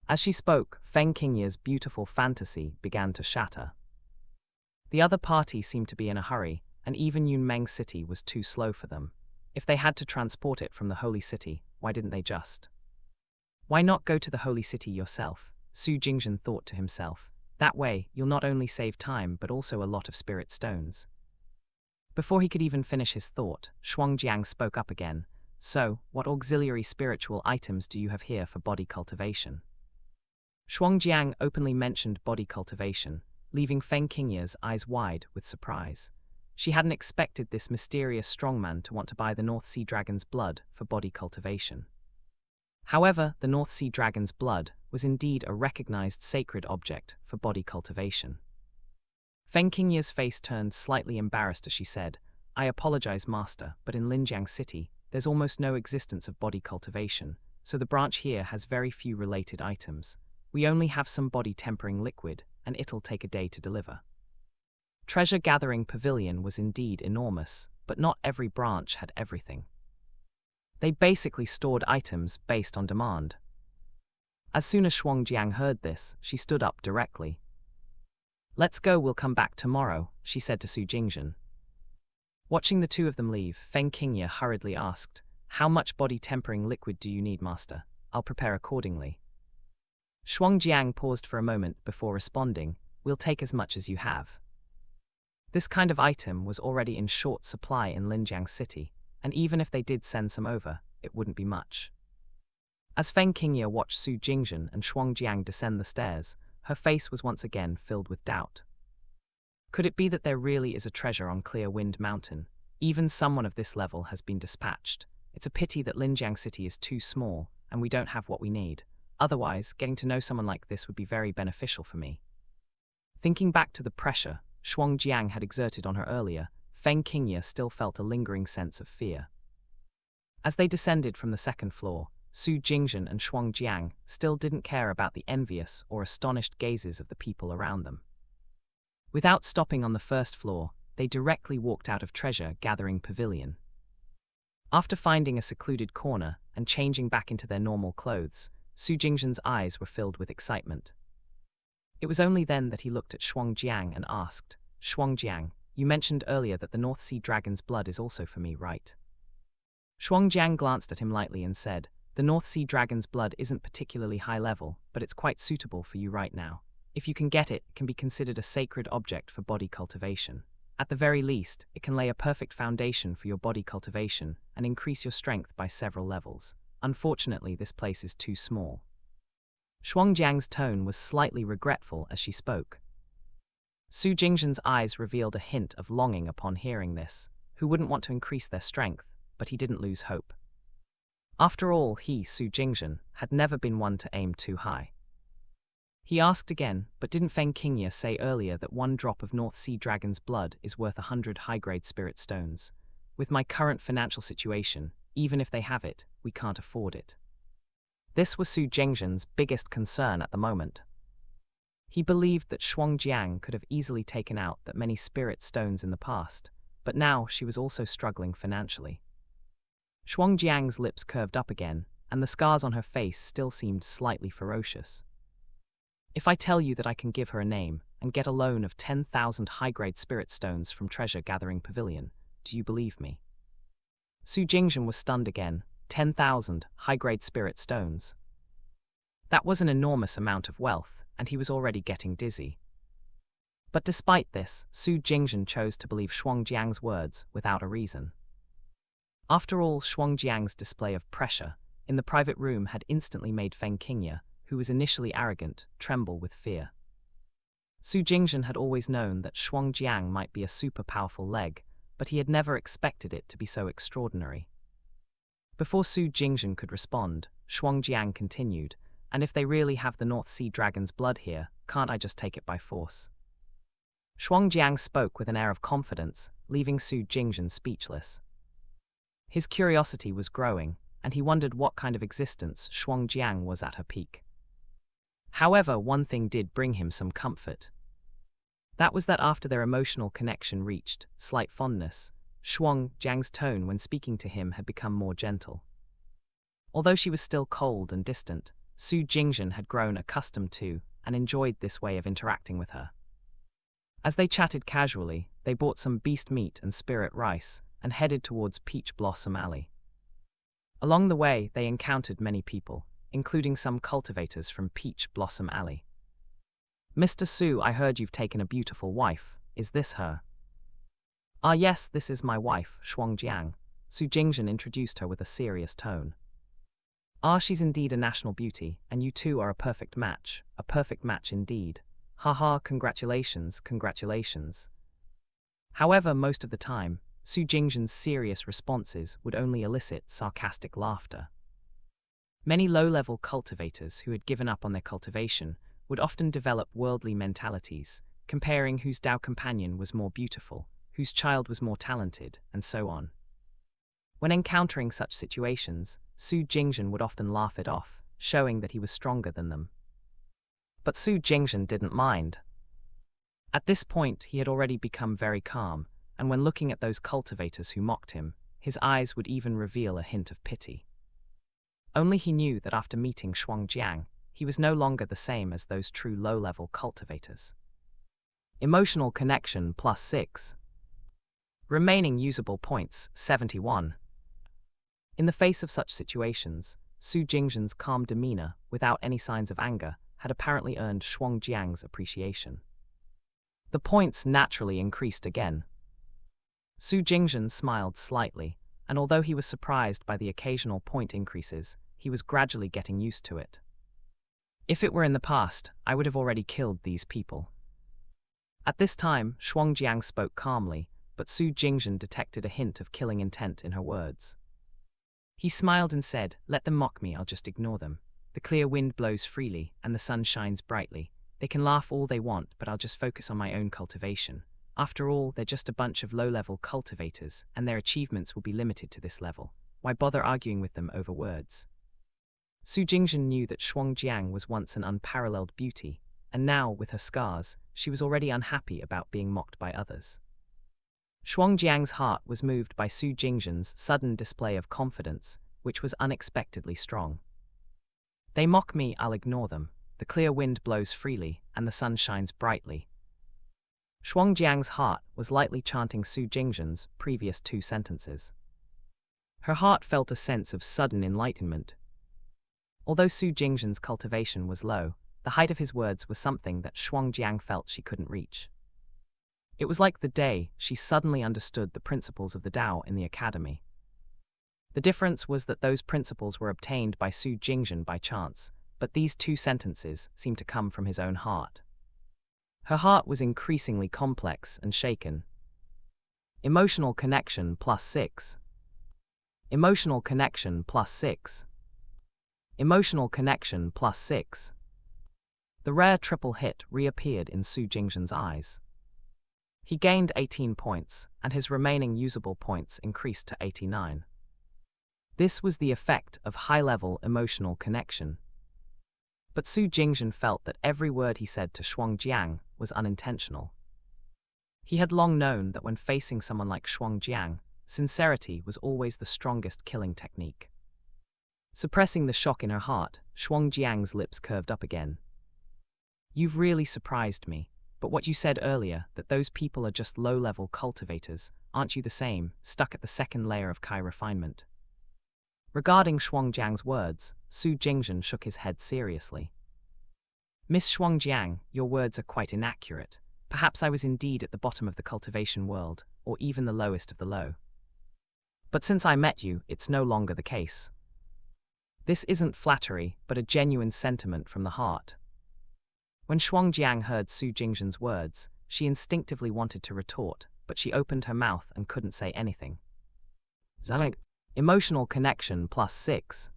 As she spoke, Feng Qingya's beautiful fantasy began to shatter. The other party seemed to be in a hurry, and even Yunmeng City was too slow for them. If they had to transport it from the Holy City, why didn't they just? "Why not go to the Holy City yourself?" Su Jingzhen thought to himself. "That way, you'll not only save time but also a lot of spirit stones." Before he could even finish his thought, Xianxia spoke up again. "So, what auxiliary spiritual items do you have here for body cultivation?" Xianxia openly mentioned body cultivation, leaving Feng Qingya's eyes wide with surprise. She hadn't expected this mysterious strongman to want to buy the North Sea Dragon's blood for body cultivation. However, the North Sea Dragon's blood was indeed a recognized sacred object for body cultivation. Feng Qingya's face turned slightly embarrassed as she said, "I apologize, Master, but in Linjiang City, there's almost no existence of body cultivation, so the branch here has very few related items. We only have some body-tempering liquid, and it'll take a day to deliver." Treasure-gathering pavilion was indeed enormous, but not every branch had everything. They basically stored items based on demand. As soon as Xianxia heard this, she stood up directly. "Let's go, we'll come back tomorrow," she said to Su Jingzhen. Watching the two of them leave, Feng Qingya hurriedly asked, "How much body-tempering liquid do you need, Master? I'll prepare accordingly." Xianxia paused for a moment before responding, "We'll take as much as you have." This kind of item was already in short supply in Linjiang City, and even if they did send some over, it wouldn't be much. As Feng Qingya watched Su Jingzhen and Xianxia descend the stairs, her face was once again filled with doubt. Could it be that there really is a treasure on Clear Wind Mountain? Even someone of this level has been dispatched. It's a pity that Linjiang City is too small, and we don't have what we need. Otherwise, getting to know someone like this would be very beneficial for me. Thinking back to the pressure Xianxia had exerted on her earlier, Feng Qingya still felt a lingering sense of fear. As they descended from the second floor, Su Jingzhen and Xianxia still didn't care about the envious or astonished gazes of the people around them. Without stopping on the first floor, they directly walked out of treasure-gathering pavilion. After finding a secluded corner and changing back into their normal clothes, Su Jingzhen's eyes were filled with excitement. It was only then that he looked at Xianxia and asked, "Xianxia, you mentioned earlier that the North Sea Dragon's blood is also for me, right?" Xianxia glanced at him lightly and said, "The North Sea Dragon's blood isn't particularly high level, but it's quite suitable for you right now. If you can get it, it can be considered a sacred object for body cultivation. At the very least, it can lay a perfect foundation for your body cultivation and increase your strength by several levels. Unfortunately, this place is too small." Xianxia's tone was slightly regretful as she spoke. Su Jingzhen's eyes revealed a hint of longing upon hearing this. Who wouldn't want to increase their strength? But he didn't lose hope. After all, he, Su Jingzhen, had never been one to aim too high. He asked again, "But didn't Feng Qingya say earlier that one drop of North Sea Dragon's blood is worth 100 high-grade spirit stones? With my current financial situation, even if they have it, we can't afford it." This was Su Jingzhen's biggest concern at the moment. He believed that Xianxia could have easily taken out that many spirit stones in the past, but now she was also struggling financially. Xianxia's lips curved up again, and the scars on her face still seemed slightly ferocious. "If I tell you that I can give her a name and get a loan of 10,000 high-grade spirit stones from treasure-gathering pavilion, do you believe me?" Su Jingzhen was stunned again, 10,000 high-grade spirit stones. That was an enormous amount of wealth, and he was already getting dizzy. But despite this, Su Jingzhen chose to believe Shuangjiang's words without a reason. After all, Shuangjiang's display of pressure in the private room had instantly made Feng Qingye, who was initially arrogant, tremble with fear. Su Jingzhen had always known that Shuangjiang might be a super-powerful leg, but he had never expected it to be so extraordinary. Before Su Jingzhen could respond, Shuangjiang continued, "And if they really have the North Sea Dragon's blood here, can't I just take it by force?" Shuangjiang spoke with an air of confidence, leaving Su Jingzhen speechless. His curiosity was growing, and he wondered what kind of existence Shuangjiang was at her peak. However, one thing did bring him some comfort. That was that after their emotional connection reached slight fondness, Shuangjiang's tone when speaking to him had become more gentle. Although she was still cold and distant, Su Jingzhen had grown accustomed to and enjoyed this way of interacting with her. As they chatted casually, they bought some beast meat and spirit rice and headed towards Peach Blossom Alley. Along the way, they encountered many people, including some cultivators from Peach Blossom Alley. "Mr. Su, I heard you've taken a beautiful wife. Is this her?" "Ah yes, this is my wife, Shuangjiang." Su Jingzhen introduced her with a serious tone. "Ah, she's indeed a national beauty, and you two are a perfect match indeed. Haha, congratulations, congratulations." However, most of the time, Su Jingzhen's serious responses would only elicit sarcastic laughter. Many low-level cultivators who had given up on their cultivation would often develop worldly mentalities, comparing whose Dao companion was more beautiful, whose child was more talented, and so on. When encountering such situations, Su Jingzhen would often laugh it off, showing that he was stronger than them. But Su Jingzhen didn't mind. At this point, he had already become very calm, and when looking at those cultivators who mocked him, his eyes would even reveal a hint of pity. Only he knew that after meeting Shuangjiang, he was no longer the same as those true low-level cultivators. Emotional connection +6. Remaining usable points 71. In the face of such situations, Su Jingzhen's calm demeanor, without any signs of anger, had apparently earned Shuangjiang's appreciation. The points naturally increased again. Su Jingzhen smiled slightly, and although he was surprised by the occasional point increases, he was gradually getting used to it. "If it were in the past, I would have already killed these people." At this time, Shuangjiang spoke calmly, but Su Jingzhen detected a hint of killing intent in her words. He smiled and said, "Let them mock me, I'll just ignore them. The clear wind blows freely, and the sun shines brightly. They can laugh all they want, but I'll just focus on my own cultivation. After all, they're just a bunch of low-level cultivators, and their achievements will be limited to this level. Why bother arguing with them over words?" Su Jingzhen knew that Shuangjiang was once an unparalleled beauty, and now, with her scars, she was already unhappy about being mocked by others. Shuangjiang's heart was moved by Su Jingzhen's sudden display of confidence, which was unexpectedly strong. "They mock me, I'll ignore them. The clear wind blows freely, and the sun shines brightly." Shuangjiang's heart was lightly chanting Su Jingzhen's previous two sentences. Her heart felt a sense of sudden enlightenment. Although Su Jingzhen's cultivation was low, the height of his words was something that Shuangjiang felt she couldn't reach. It was like the day she suddenly understood the principles of the Tao in the academy. The difference was that those principles were obtained by Su Jingzhen by chance, but these two sentences seemed to come from his own heart. Her heart was increasingly complex and shaken. Emotional connection +6. Emotional connection +6. Emotional connection +6. The rare triple hit reappeared in Su Jingzhen's eyes. He gained 18 points, and his remaining usable points increased to 89. This was the effect of high-level emotional connection. But Su Jingzhen felt that every word he said to Shuangjiang was unintentional. He had long known that when facing someone like Shuangjiang, sincerity was always the strongest killing technique. Suppressing the shock in her heart, Shuangjiang's lips curved up again. "You've really surprised me, but what you said earlier, that those people are just low-level cultivators, aren't you the same, stuck at the second layer of Kai refinement?" Regarding Shuangjiang's words, Su Jingzhen shook his head seriously. Miss Shuangjiang, your words are quite inaccurate. Perhaps I was indeed at the bottom of the cultivation world, or even the lowest of the low. But since I met you, it's no longer the case. This isn't flattery, but a genuine sentiment from the heart. When Shuangjiang heard Su Jingzhen's words, she instinctively wanted to retort, but she opened her mouth and couldn't say anything. Zhang. Emotional connection +6.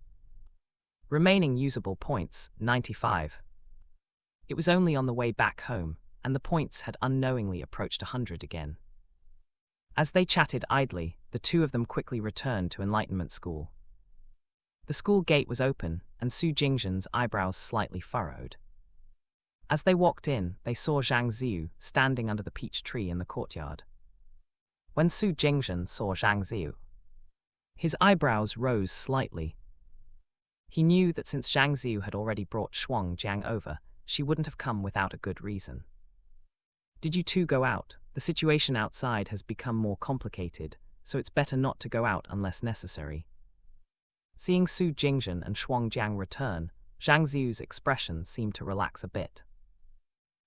Remaining usable points, 95. It was only on the way back home, and the points had unknowingly approached 100 again. As they chatted idly, the two of them quickly returned to Enlightenment School. The school gate was open, and Su Jingzhen's eyebrows slightly furrowed. As they walked in, they saw Zhang Ziyu standing under the peach tree in the courtyard. When Su Jingzhen saw Zhang Ziyu, his eyebrows rose slightly. He knew that since Zhang Ziyu had already brought Shuangjiang over, she wouldn't have come without a good reason. Did you two go out? The situation outside has become more complicated, so it's better not to go out unless necessary. Seeing Su Jingzhen and Shuangjiang return, Zhang Ziyu's expression seemed to relax a bit.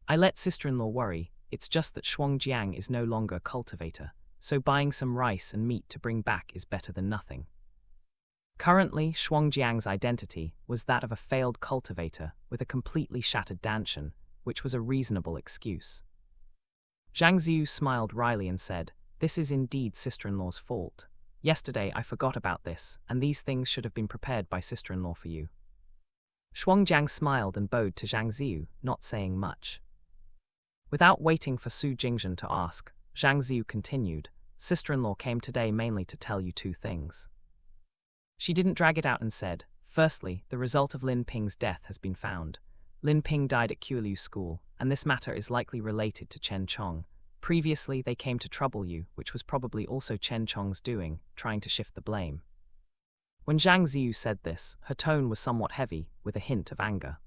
I let sister-in-law worry, it's just that Shuangjiang is no longer a cultivator, so buying some rice and meat to bring back is better than nothing. Currently, Shuangjiang's identity was that of a failed cultivator with a completely shattered danshan, which was a reasonable excuse. Zhang Ziyu smiled wryly and said, "This is indeed sister-in-law's fault. Yesterday I forgot about this, and these things should have been prepared by sister-in-law for you." Shuangjiang smiled and bowed to Zhang Ziyu, not saying much. Without waiting for Su Jingzhen to ask, Zhang Ziyu continued, "Sister-in-law came today mainly to tell you two things." She didn't drag it out and said, "Firstly, the result of Lin Ping's death has been found. Lin Ping died at Qiuliu School, and this matter is likely related to Chen Chong. Previously, they came to trouble you, which was probably also Chen Chong's doing, trying to shift the blame." When Zhang Ziyu said this, her tone was somewhat heavy, with a hint of anger.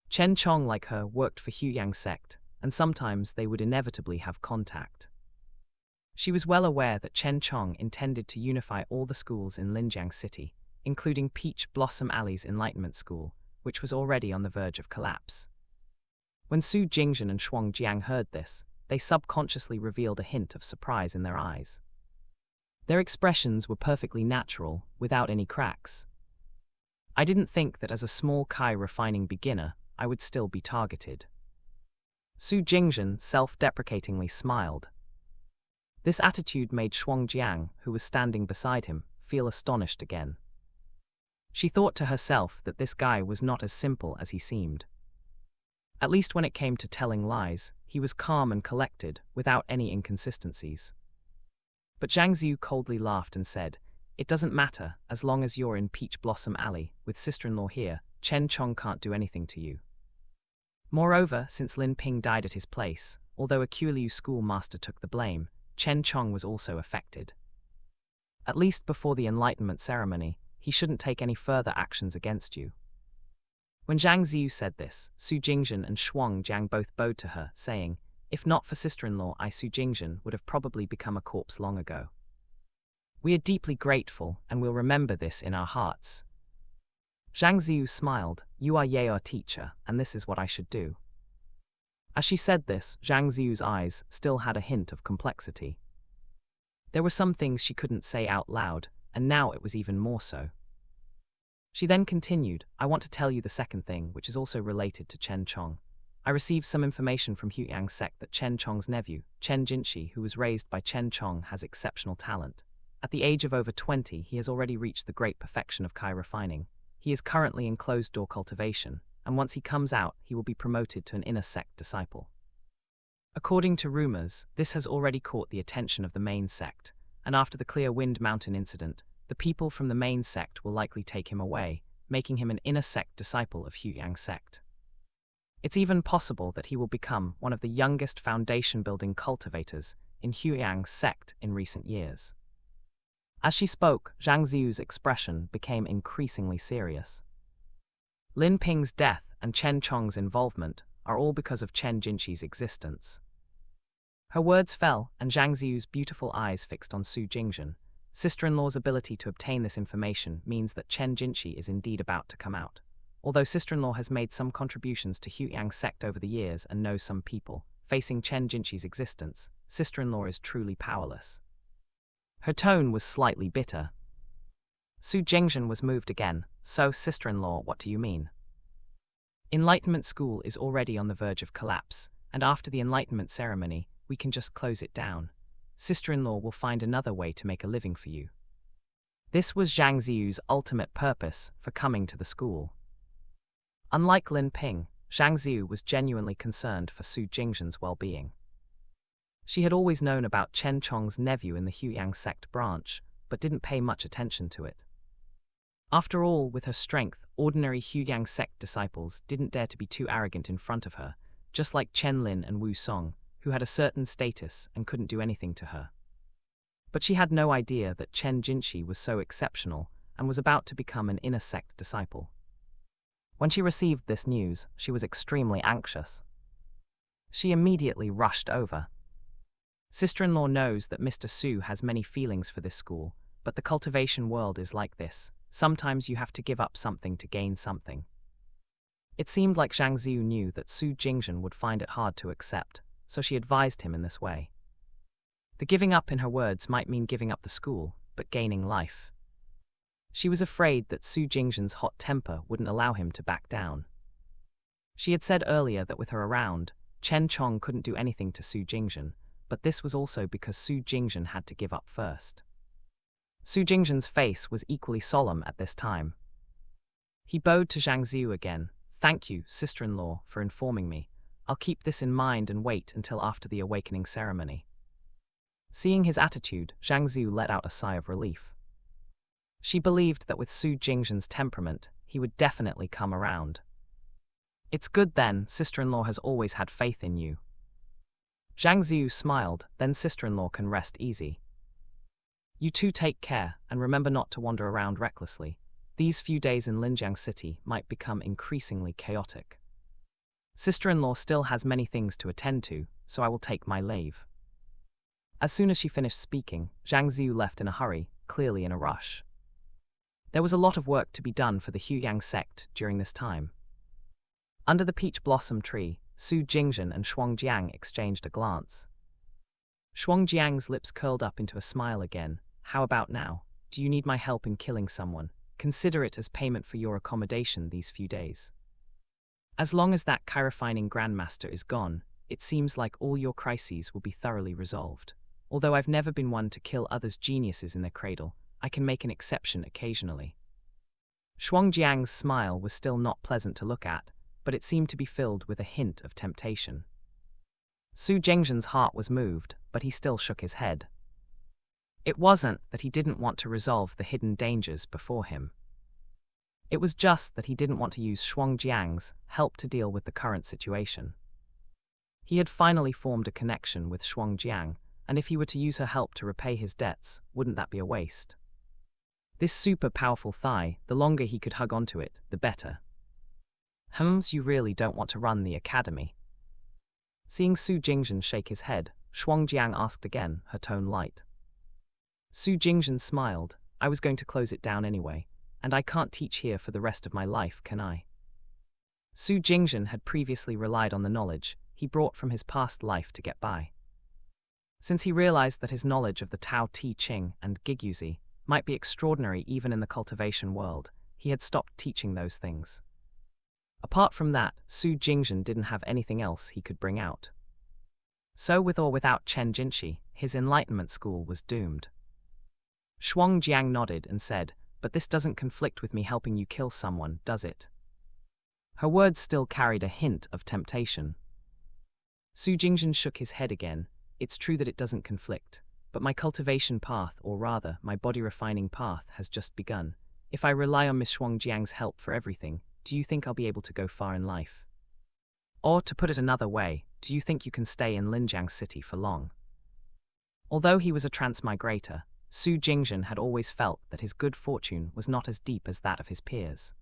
Chen Chong, like her, worked for Huyang's sect, and sometimes they would inevitably have contact. She was well aware that Chen Chong intended to unify all the schools in Linjiang City, including Peach Blossom Alley's Enlightenment School, which was already on the verge of collapse. When Su Jingzhen and Shuangjiang heard this, they subconsciously revealed a hint of surprise in their eyes. Their expressions were perfectly natural, without any cracks. "I didn't think that as a small Kai refining beginner, I would still be targeted." Su Jingzhen self-deprecatingly smiled. This attitude made Shuangjiang, who was standing beside him, feel astonished again. She thought to herself that this guy was not as simple as he seemed. At least when it came to telling lies, he was calm and collected, without any inconsistencies. But Zhang Ziyu coldly laughed and said, "It doesn't matter, as long as you're in Peach Blossom Alley, with sister-in-law here, Chen Chong can't do anything to you." Moreover, since Lin Ping died at his place, although a Qiuliu schoolmaster took the blame, Chen Chong was also affected. At least before the enlightenment ceremony, he shouldn't take any further actions against you. When Zhang Ziyu said this, Su Jingzhen and Shuangjiang both bowed to her, saying, "If not for sister-in-law, Su Jingzhen would have probably become a corpse long ago. We are deeply grateful, and will remember this in our hearts." Zhang Ziyu smiled, "You are our teacher, and this is what I should do." As she said this, Zhang Ziyu's eyes still had a hint of complexity. There were some things she couldn't say out loud, and now it was even more so. She then continued, "I want to tell you the second thing, which is also related to Chen Chong. I received some information from Huyang's sect that Chen Chong's nephew, Chen Jinshi, who was raised by Chen Chong, has exceptional talent. At the age of over 20, he has already reached the great perfection of Kai refining. He is currently in closed-door cultivation, and once he comes out, he will be promoted to an inner sect disciple. According to rumors, this has already caught the attention of the main sect, and after the Clear Wind Mountain incident, the people from the main sect will likely take him away, making him an inner sect disciple of Huyang's sect. It's even possible that he will become one of the youngest foundation-building cultivators in Huyang's sect in recent years." As she spoke, Zhang Ziyu's expression became increasingly serious. Lin Ping's death and Chen Chong's involvement are all because of Chen Jinshi's existence. Her words fell, and Zhang Ziyu's beautiful eyes fixed on Su Jingzhen, Sister-in-law's ability to obtain this information means that Chen Jinchi is indeed about to come out. Although sister-in-law has made some contributions to Huiyang sect over the years and knows some people, facing Chen Jinchi's existence, sister-in-law is truly powerless. Her tone was slightly bitter. Su Jingzhen was moved again. So, sister-in-law, what do you mean? Enlightenment School is already on the verge of collapse, and after the Enlightenment ceremony, we can just close it down. Sister-in-law will find another way to make a living for you. This was Zhang Ziu's ultimate purpose for coming to the school. Unlike Lin Ping, Zhang Ziu was genuinely concerned for Su Jingzhen's well-being. She had always known about Chen Chong's nephew in the Huiyang sect branch, but didn't pay much attention to it. After all, with her strength, ordinary Huiyang sect disciples didn't dare to be too arrogant in front of her, just like Chen Lin and Wu Song, who had a certain status and couldn't do anything to her. But she had no idea that Chen Jinchi was so exceptional and was about to become an inner sect disciple. When she received this news, she was extremely anxious. She immediately rushed over. Sister-in-law knows that Mr. Su has many feelings for this school, but the cultivation world is like this. Sometimes you have to give up something to gain something. It seemed like Zhang Ziu knew that Su Jingzhen would find it hard to accept, so she advised him in this way. The giving up in her words might mean giving up the school, but gaining life. She was afraid that Su Jingzhen's hot temper wouldn't allow him to back down. She had said earlier that with her around, Chen Chong couldn't do anything to Su Jingzhen, but this was also because Su Jingzhen had to give up first. Su Jingzhen's face was equally solemn at this time. He bowed to Zhang Ziu again. Thank you, sister-in-law, for informing me. I'll keep this in mind and wait until after the awakening ceremony. Seeing his attitude, Zhang Ziu let out a sigh of relief. She believed that with Su Jingzhen's temperament, he would definitely come around. It's good then, sister-in-law has always had faith in you. Zhang Ziu smiled, then sister-in-law can rest easy. You two take care, and remember not to wander around recklessly. These few days in Linjiang City might become increasingly chaotic. Sister-in-law still has many things to attend to, so I will take my leave. As soon as she finished speaking, Zhang Ziu left in a hurry, clearly in a rush. There was a lot of work to be done for the Huiyang sect during this time. Under the peach blossom tree, Su Jingzhen and Shuangjiang exchanged a glance. Shuangjiang's lips curled up into a smile again. How about now? Do you need my help in killing someone? Consider it as payment for your accommodation these few days. As long as that chirofining grandmaster is gone, it seems like all your crises will be thoroughly resolved. Although I've never been one to kill others' geniuses in their cradle, I can make an exception occasionally. Shuangjiang's smile was still not pleasant to look at, but it seemed to be filled with a hint of temptation. Su Jingzhen's heart was moved, but he still shook his head. It wasn't that he didn't want to resolve the hidden dangers before him. It was just that he didn't want to use Shuangjiang's help to deal with the current situation. He had finally formed a connection with Shuangjiang, and if he were to use her help to repay his debts, wouldn't that be a waste? This super powerful thigh, the longer he could hug onto it, the better. You really don't want to run the academy? Seeing Su Jingzhen shake his head, Shuangjiang asked again, her tone light. Su Jingzhen smiled. I was going to close it down anyway, and I can't teach here for the rest of my life, can I? Su Jingzhen had previously relied on the knowledge he brought from his past life to get by. Since he realized that his knowledge of the Tao Te Ching and Giguzi might be extraordinary even in the cultivation world, he had stopped teaching those things. Apart from that, Su Jingzhen didn't have anything else he could bring out. So with or without Chen Jinchi, his enlightenment school was doomed. Shuangjiang nodded and said, but this doesn't conflict with me helping you kill someone, does it? Her words still carried a hint of temptation. Su Jingzhen shook his head again. It's true that it doesn't conflict, but my cultivation path, or rather, my body-refining path, has just begun. If I rely on Miss Shuangjiang's help for everything, do you think I'll be able to go far in life? Or, to put it another way, do you think you can stay in Linjiang City for long? Although he was a transmigrator, Su Jingzhen had always felt that his good fortune was not as deep as that of his peers.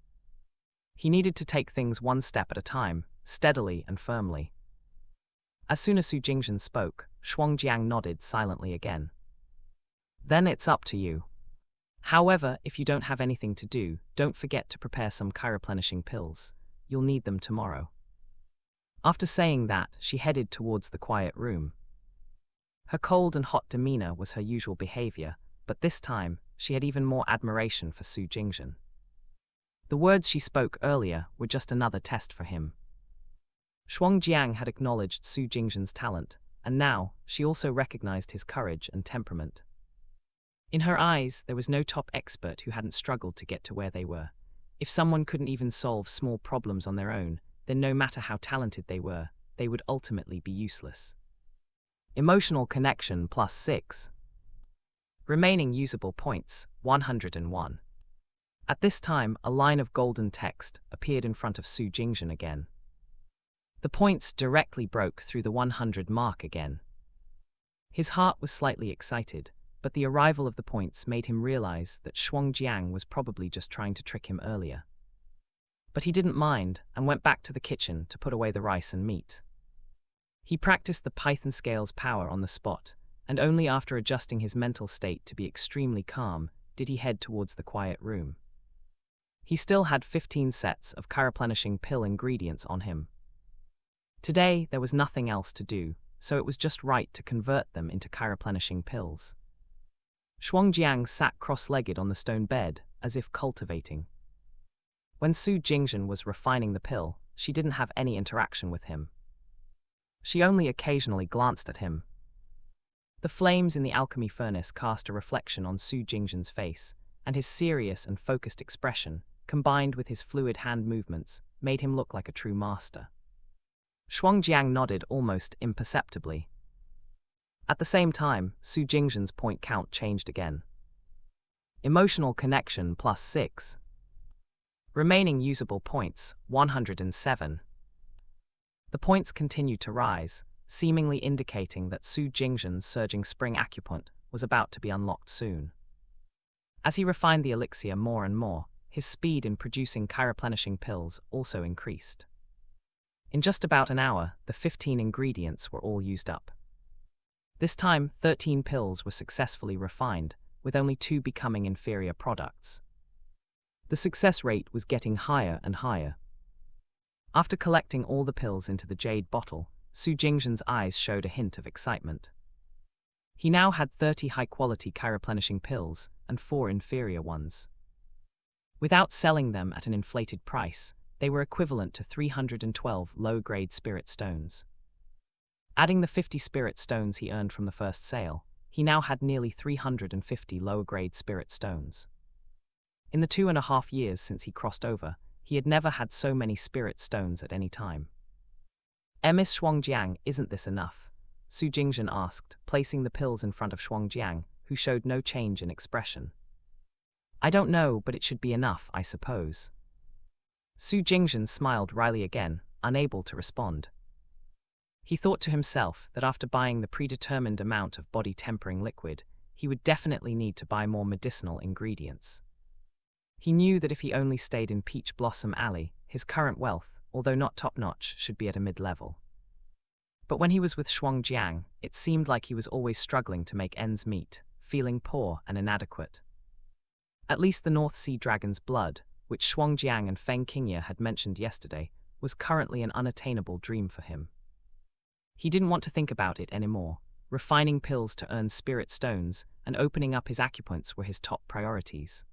He needed to take things one step at a time, steadily and firmly. As soon as Su Jingzhen spoke, Shuangjiang nodded silently again. then it's up to you. However, if you don't have anything to do, don't forget to prepare some chiroplenishing pills. You'll need them tomorrow. After saying that, she headed towards the quiet room. Her cold and hot demeanor was her usual behavior, but this time, she had even more admiration for Su Jingzhen. The words she spoke earlier were just another test for him. Xianxia had acknowledged Su Jingzhen's talent, and now, she also recognized his courage and temperament. In her eyes, there was no top expert who hadn't struggled to get to where they were. If someone couldn't even solve small problems on their own, then no matter how talented they were, they would ultimately be useless. Emotional connection +6. Remaining usable points, 101. At this time, a line of golden text appeared in front of Su Jingzhen again. The points directly broke through the 100 mark again. His heart was slightly excited, but the arrival of the points made him realize that Xianxia was probably just trying to trick him earlier. But he didn't mind and went back to the kitchen to put away the rice and meat. He practiced the Python scales power on the spot, and only after adjusting his mental state to be extremely calm did he head towards the quiet room. He still had 15 sets of chiroplenishing pill ingredients on him. Today, there was nothing else to do, so it was just right to convert them into chiroplenishing pills. Xianxia sat cross-legged on the stone bed, as if cultivating. When Su Jingzhen was refining the pill, she didn't have any interaction with him. She only occasionally glanced at him. The flames in the alchemy furnace cast a reflection on Su Jingzhen's face, and his serious and focused expression, combined with his fluid hand movements, made him look like a true master. Xianxia nodded almost imperceptibly. At the same time, Su Jingzhen's point count changed again. Emotional connection +6. Remaining usable points, 107. The points continued to rise, seemingly indicating that Su Jingzhen's surging spring acupoint was about to be unlocked soon. As he refined the elixir more and more, his speed in producing chiroplenishing pills also increased. In just about an hour, the 15 ingredients were all used up. This time, 13 pills were successfully refined, with only 2 becoming inferior products. The success rate was getting higher and higher. After collecting all the pills into the jade bottle, Su Jingzhen's eyes showed a hint of excitement. He now had 30 high-quality chiroplenishing pills and 4 inferior ones. Without selling them at an inflated price, they were equivalent to 312 low-grade spirit stones. Adding the 50 spirit stones he earned from the first sale, he now had nearly 350 lower-grade spirit stones. In the 2.5 years since he crossed over, he had never had so many spirit stones at any time. Miss Xianxia, isn't this enough? Su Jingzhen asked, placing the pills in front of Xianxia, who showed no change in expression. I don't know, but it should be enough, I suppose. Su Jingzhen smiled wryly again, unable to respond. He thought to himself that after buying the predetermined amount of body-tempering liquid, he would definitely need to buy more medicinal ingredients. He knew that if he only stayed in Peach Blossom Alley, his current wealth, although not top-notch, should be at a mid-level. But when he was with Xianxia, it seemed like he was always struggling to make ends meet, feeling poor and inadequate. At least the North Sea Dragon's blood, which Xianxia and Feng Qingye had mentioned yesterday, was currently an unattainable dream for him. He didn't want to think about it anymore. Refining pills to earn spirit stones and opening up his acupoints were his top priorities.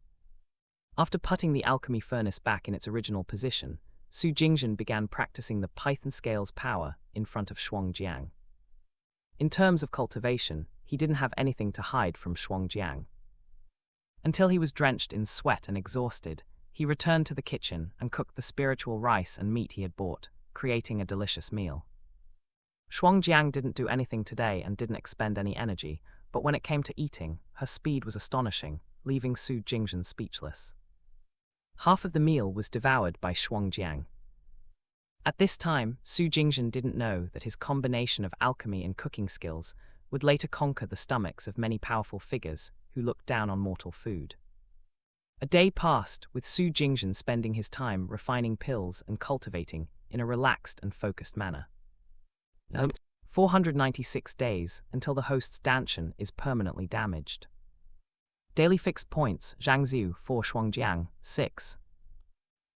After putting the alchemy furnace back in its original position, Su Jingzhen began practicing the Python scales power in front of Xianxia. In terms of cultivation, he didn't have anything to hide from Xianxia. Until he was drenched in sweat and exhausted, he returned to the kitchen and cooked the spiritual rice and meat he had bought, creating a delicious meal. Xianxia didn't do anything today and didn't expend any energy, but when it came to eating, her speed was astonishing, leaving Su Jingzhen speechless. Half of the meal was devoured by Xianxia. At this time, Su Jingzhen didn't know that his combination of alchemy and cooking skills would later conquer the stomachs of many powerful figures who looked down on mortal food. A day passed with Su Jingzhen spending his time refining pills and cultivating in a relaxed and focused manner. 496 days until the host's dantian is permanently damaged. Daily fixed points, Zhangziu 4 Shuangjiang, 6.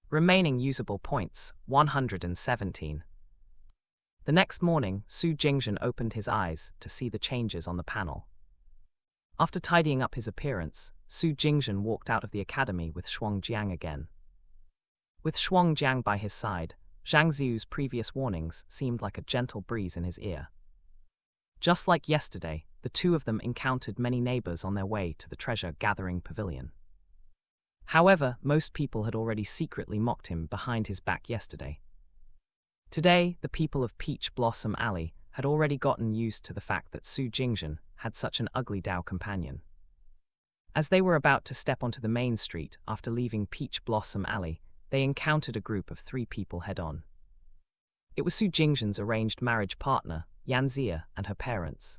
Remaining usable points, 117. The next morning, Su Jingzhen opened his eyes to see the changes on the panel. After tidying up his appearance, Su Jingzhen walked out of the academy with Shuangjiang again. With Shuangjiang by his side, Zhangziu's previous warnings seemed like a gentle breeze in his ear. Just like yesterday, the two of them encountered many neighbors on their way to the treasure-gathering pavilion. However, most people had already secretly mocked him behind his back yesterday. Today, the people of Peach Blossom Alley had already gotten used to the fact that Su Jingzhen had such an ugly Dao companion. As they were about to step onto the main street after leaving Peach Blossom Alley, they encountered a group of 3 people head-on. It was Su Jingzhen's arranged marriage partner, Xianxia, and her parents.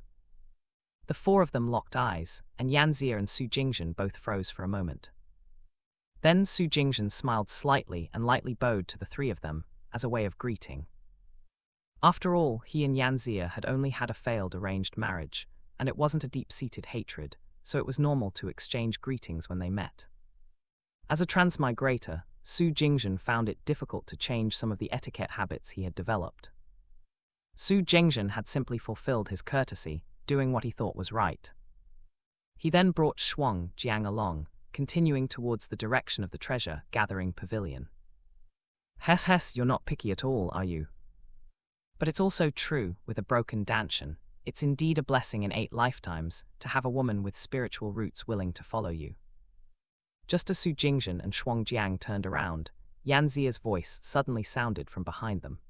The 4 of them locked eyes, and Xianxia and Su Jingzhen both froze for a moment. Then Su Jingzhen smiled slightly and lightly bowed to the 3 of them, as a way of greeting. After all, he and Xianxia had only had a failed arranged marriage, and it wasn't a deep-seated hatred, so it was normal to exchange greetings when they met. As a transmigrator, Su Jingzhen found it difficult to change some of the etiquette habits he had developed. Su Jingzhen had simply fulfilled his courtesy, doing what he thought was right. He then brought Shuangjiang along, continuing towards the direction of the treasure-gathering pavilion. Hes, you're not picky at all, are you? But it's also true, with a broken Danshan, it's indeed a blessing in 8 lifetimes to have a woman with spiritual roots willing to follow you. Just as Su Jingzhen and Shuangjiang turned around, Yanzia's voice suddenly sounded from behind them.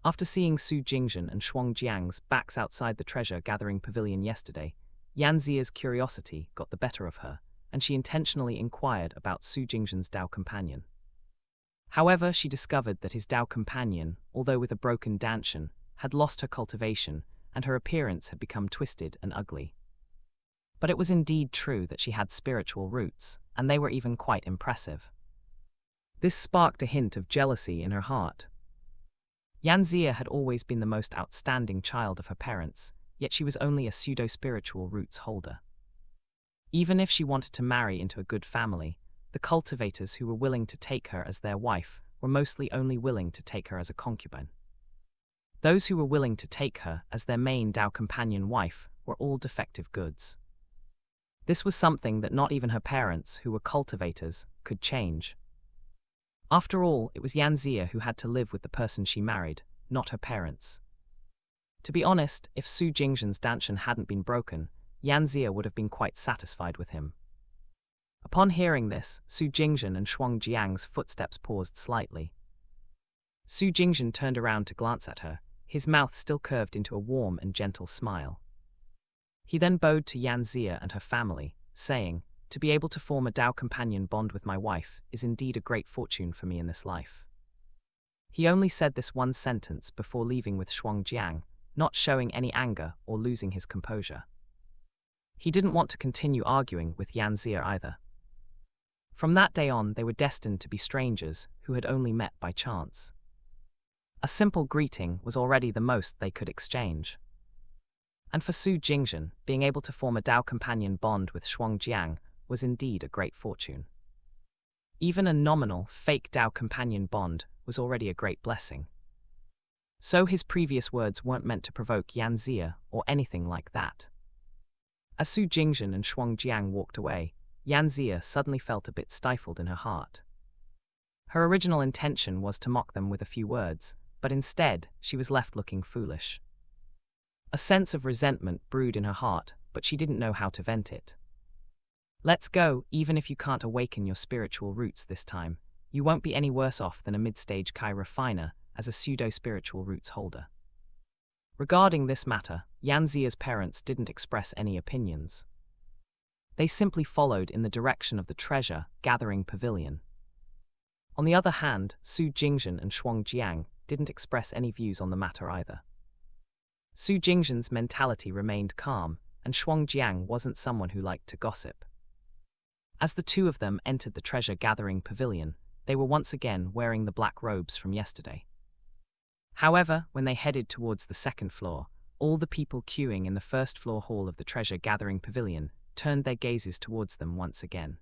After seeing Su Jingzhen and Shuangjiang's backs outside the treasure-gathering pavilion yesterday, Yanzia's curiosity got the better of her, and she intentionally inquired about Su Jingzhen's Dao companion. However, she discovered that his Dao companion, although with a broken Danshan, had lost her cultivation, and her appearance had become twisted and ugly. But it was indeed true that she had spiritual roots, and they were even quite impressive. This sparked a hint of jealousy in her heart. Yanxia had always been the most outstanding child of her parents, yet she was only a pseudo-spiritual roots holder. Even if she wanted to marry into a good family, the cultivators who were willing to take her as their wife were mostly only willing to take her as a concubine. Those who were willing to take her as their main Dao companion wife were all defective goods. This was something that not even her parents, who were cultivators, could change. After all, it was Yanxia who had to live with the person she married, not her parents. To be honest, if Su Jingzhen's Danshan hadn't been broken, Yanxia would have been quite satisfied with him. Upon hearing this, Su Jingzhen and Shuangjiang's footsteps paused slightly. Su Jingzhen turned around to glance at her, his mouth still curved into a warm and gentle smile. He then bowed to Yanxia and her family, saying, "To be able to form a Dao companion bond with my wife is indeed a great fortune for me in this life." He only said this one sentence before leaving with Shuangjiang, not showing any anger or losing his composure. He didn't want to continue arguing with Yanxia either. From that day on, they were destined to be strangers who had only met by chance. A simple greeting was already the most they could exchange. And for Su Jingzhen, being able to form a Dao companion bond with Shuangjiang was indeed a great fortune. Even a nominal, fake Dao companion bond was already a great blessing. So his previous words weren't meant to provoke Yanxia or anything like that. As Su Jingzhen and Shuangjiang walked away, Yanxia suddenly felt a bit stifled in her heart. Her original intention was to mock them with a few words, but instead she was left looking foolish. A sense of resentment brewed in her heart, but she didn't know how to vent it. Let's go, even if you can't awaken your spiritual roots this time, you won't be any worse off than a mid-stage Kai refiner as a pseudo-spiritual roots holder. Regarding this matter, Yanxia's parents didn't express any opinions. They simply followed in the direction of the treasure-gathering pavilion. On the other hand, Su Jingzhen and Shuangjiang didn't express any views on the matter either. Su Jingzhen's mentality remained calm, and Shuangjiang wasn't someone who liked to gossip. As the two of them entered the treasure-gathering pavilion, they were once again wearing the black robes from yesterday. However, when they headed towards the second floor, all the people queuing in the first-floor hall of the treasure-gathering pavilion turned their gazes towards them once again.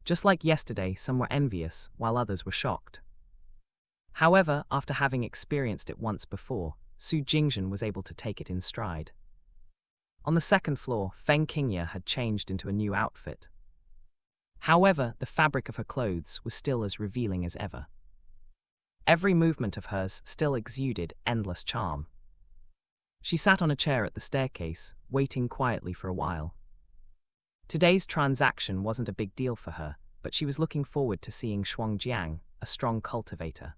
Just like yesterday, some were envious, while others were shocked. However, after having experienced it once before, Su Jingzhen was able to take it in stride. On the second floor, Feng Qingye had changed into a new outfit. However, the fabric of her clothes was still as revealing as ever. Every movement of hers still exuded endless charm. She sat on a chair at the staircase, waiting quietly for a while. Today's transaction wasn't a big deal for her, but she was looking forward to seeing Xianxia, a strong cultivator.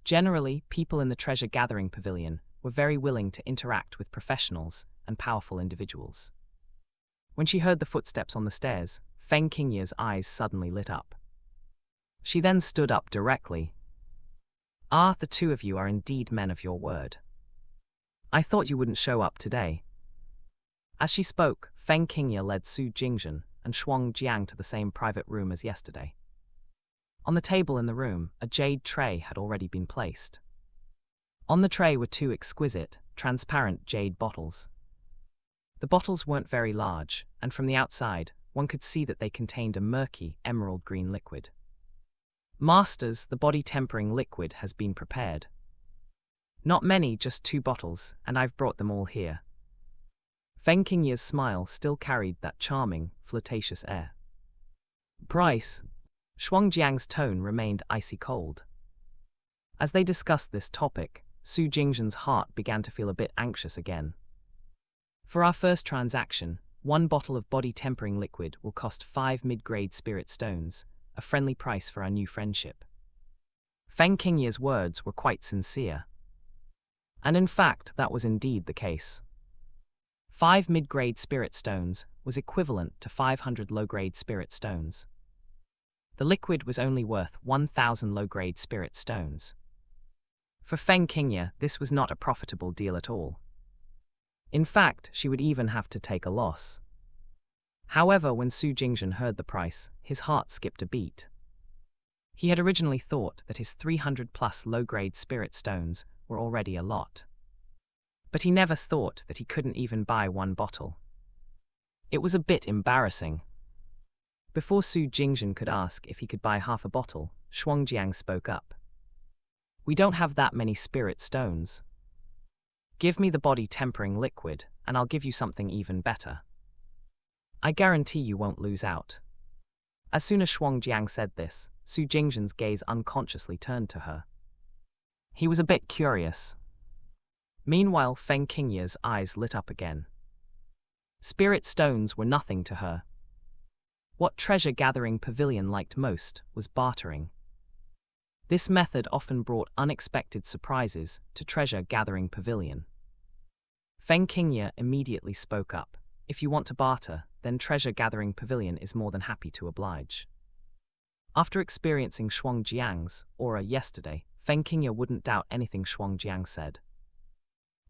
Generally, people in the treasure-gathering pavilion were very willing to interact with professionals and powerful individuals. When she heard the footsteps on the stairs, Feng Qingye's eyes suddenly lit up. She then stood up directly. "Ah, the two of you are indeed men of your word. I thought you wouldn't show up today." As she spoke, Feng Qingye led Su Jingzhen and Xianxia to the same private room as yesterday. On the table in the room, a jade tray had already been placed. On the tray were two exquisite, transparent jade bottles. The bottles weren't very large, and from the outside, one could see that they contained a murky, emerald green liquid. "Masters, the body-tempering liquid has been prepared. Not many, just 2 bottles, and I've brought them all here." Feng Qingye's smile still carried that charming, flirtatious air. "Price?" Xianxia's tone remained icy cold. As they discussed this topic, Su Jingzhen's heart began to feel a bit anxious again. "For our first transaction, 1 bottle of body-tempering liquid will cost 5 mid-grade spirit stones, a friendly price for our new friendship." Feng Qingye's words were quite sincere. And in fact, that was indeed the case. 5 mid-grade spirit stones was equivalent to 500 low-grade spirit stones. The liquid was only worth 1,000 low-grade spirit stones. For Feng Qingye, this was not a profitable deal at all. In fact, she would even have to take a loss. However, when Su Jingzhen heard the price, his heart skipped a beat. He had originally thought that his 300-plus low-grade spirit stones were already a lot. But he never thought that he couldn't even buy 1 bottle. It was a bit embarrassing. Before Su Jingzhen could ask if he could buy half a bottle, Xianxia spoke up. "We don't have that many spirit stones. Give me the body-tempering liquid, and I'll give you something even better. I guarantee you won't lose out." As soon as Xianxia said this, Su Jingzhen's gaze unconsciously turned to her. He was a bit curious. Meanwhile, Feng Qingye's eyes lit up again. Spirit stones were nothing to her. What treasure-gathering pavilion liked most was bartering. This method often brought unexpected surprises to treasure-gathering pavilion. Feng Qingye immediately spoke up. "If you want to barter, then treasure-gathering pavilion is more than happy to oblige." After experiencing Xianxia's aura yesterday, Feng Qingye wouldn't doubt anything Xianxia said.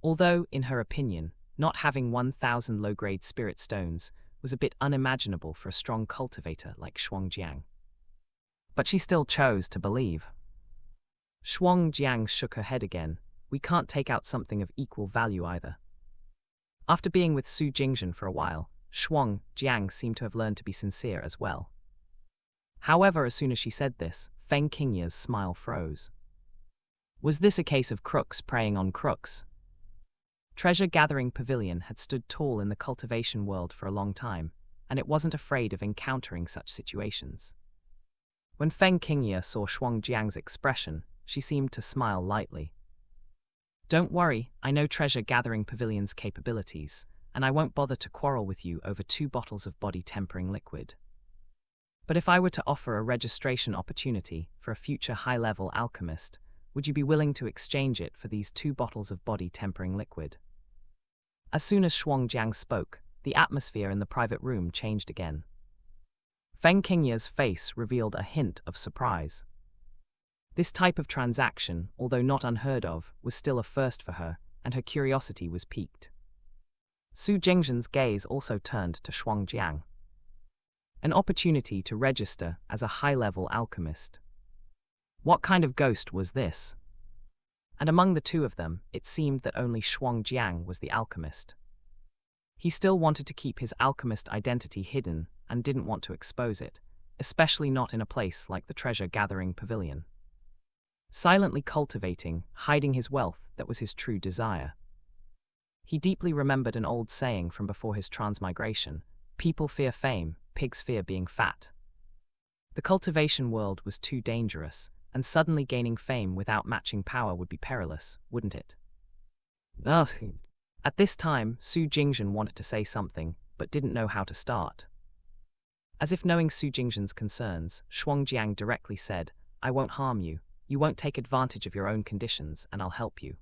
Although, in her opinion, not having 1,000 low-grade spirit stones was a bit unimaginable for a strong cultivator like Xianxia. But she still chose to believe. Xianxia shook her head again. "We can't take out something of equal value either." After being with Su Jingzhen for a while, Xianxia seemed to have learned to be sincere as well. However, as soon as she said this, Feng Qingye's smile froze. Was this a case of crooks preying on crooks? Treasure-gathering pavilion had stood tall in the cultivation world for a long time, and it wasn't afraid of encountering such situations. When Feng Qingye saw Xianxia's expression, she seemed to smile lightly. "Don't worry, I know treasure-gathering pavilion's capabilities, and I won't bother to quarrel with you over 2 bottles of body-tempering liquid. But if I were to offer a registration opportunity for a future high-level alchemist, would you be willing to exchange it for these 2 bottles of body-tempering liquid?" As soon as Xianxia spoke, the atmosphere in the private room changed again. Feng Qingye's face revealed a hint of surprise. This type of transaction, although not unheard of, was still a first for her, and her curiosity was piqued. Su Jingzhen's gaze also turned to Xianxia. An opportunity to register as a high-level alchemist. What kind of ghost was this? And among the two of them, it seemed that only Xianxia was the alchemist. He still wanted to keep his alchemist identity hidden and didn't want to expose it, especially not in a place like the treasure-gathering pavilion. Silently cultivating, hiding his wealth, that was his true desire. He deeply remembered an old saying from before his transmigration: people fear fame, pigs fear being fat. The cultivation world was too dangerous, and suddenly gaining fame without matching power would be perilous, wouldn't it? At this time, Su Jingzhen wanted to say something, but didn't know how to start. As if knowing Su Jingzhen's concerns, Shuangjiang directly said, "I won't harm you. You won't take advantage of your own conditions, and I'll help you."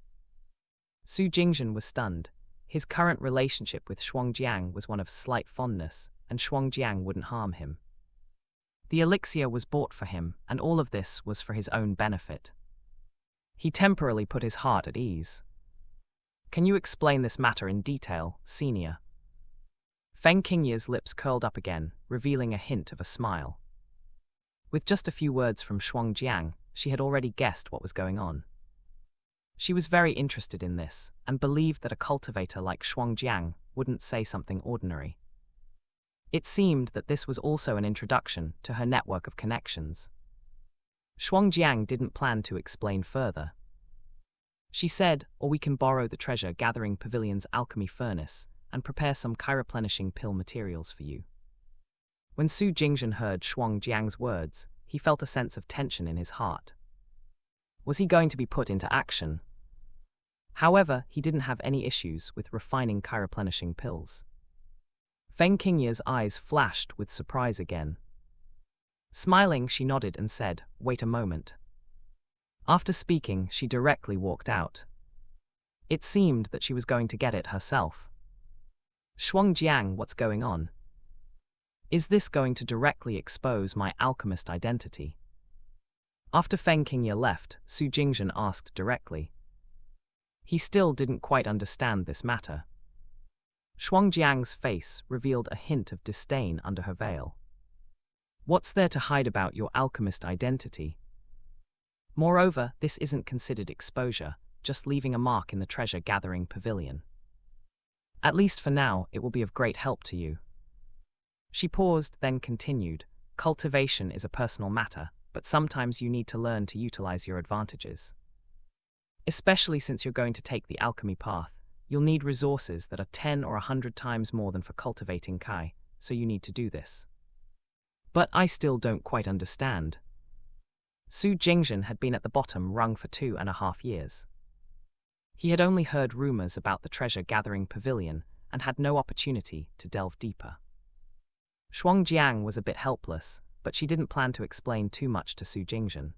Su Jingzhen was stunned. His current relationship with Shuangjiang was one of slight fondness, and Shuangjiang wouldn't harm him. The elixir was bought for him, and all of this was for his own benefit. He temporarily put his heart at ease. "Can you explain this matter in detail, senior?" Feng Qingye's lips curled up again, revealing a hint of a smile. With just a few words from Shuangjiang, she had already guessed what was going on. She was very interested in this, and believed that a cultivator like Shuangjiang wouldn't say something ordinary. It seemed that this was also an introduction to her network of connections. Shuangjiang didn't plan to explain further. She said, "Or we can borrow the treasure-gathering pavilion's alchemy furnace and prepare some replenishing pill materials for you." When Su Jingzhen heard Shuangjiang's words, he felt a sense of tension in his heart. Was he going to be put into action? However, he didn't have any issues with refining replenishing pills. Feng Qingye's eyes flashed with surprise again. Smiling, she nodded and said, "Wait a moment." After speaking, she directly walked out. It seemed that she was going to get it herself. "Shuangjiang, what's going on? Is this going to directly expose my alchemist identity?" After Feng Qingye left, Su Jingzhen asked directly. He still didn't quite understand this matter. Shuangjiang's face revealed a hint of disdain under her veil. "What's there to hide about your alchemist identity? Moreover, this isn't considered exposure, just leaving a mark in the treasure-gathering pavilion. At least for now, it will be of great help to you." She paused, then continued, "Cultivation is a personal matter, but sometimes you need to learn to utilize your advantages. Especially since you're going to take the alchemy path, you'll need resources that are 10 or 100 times more than for cultivating Kai, so you need to do this." "But I still don't quite understand." Su Jingzhen had been at the bottom rung for 2.5 years. He had only heard rumors about the treasure-gathering pavilion and had no opportunity to delve deeper. Shuangjiang was a bit helpless, but she didn't plan to explain too much to Su Jingzhen.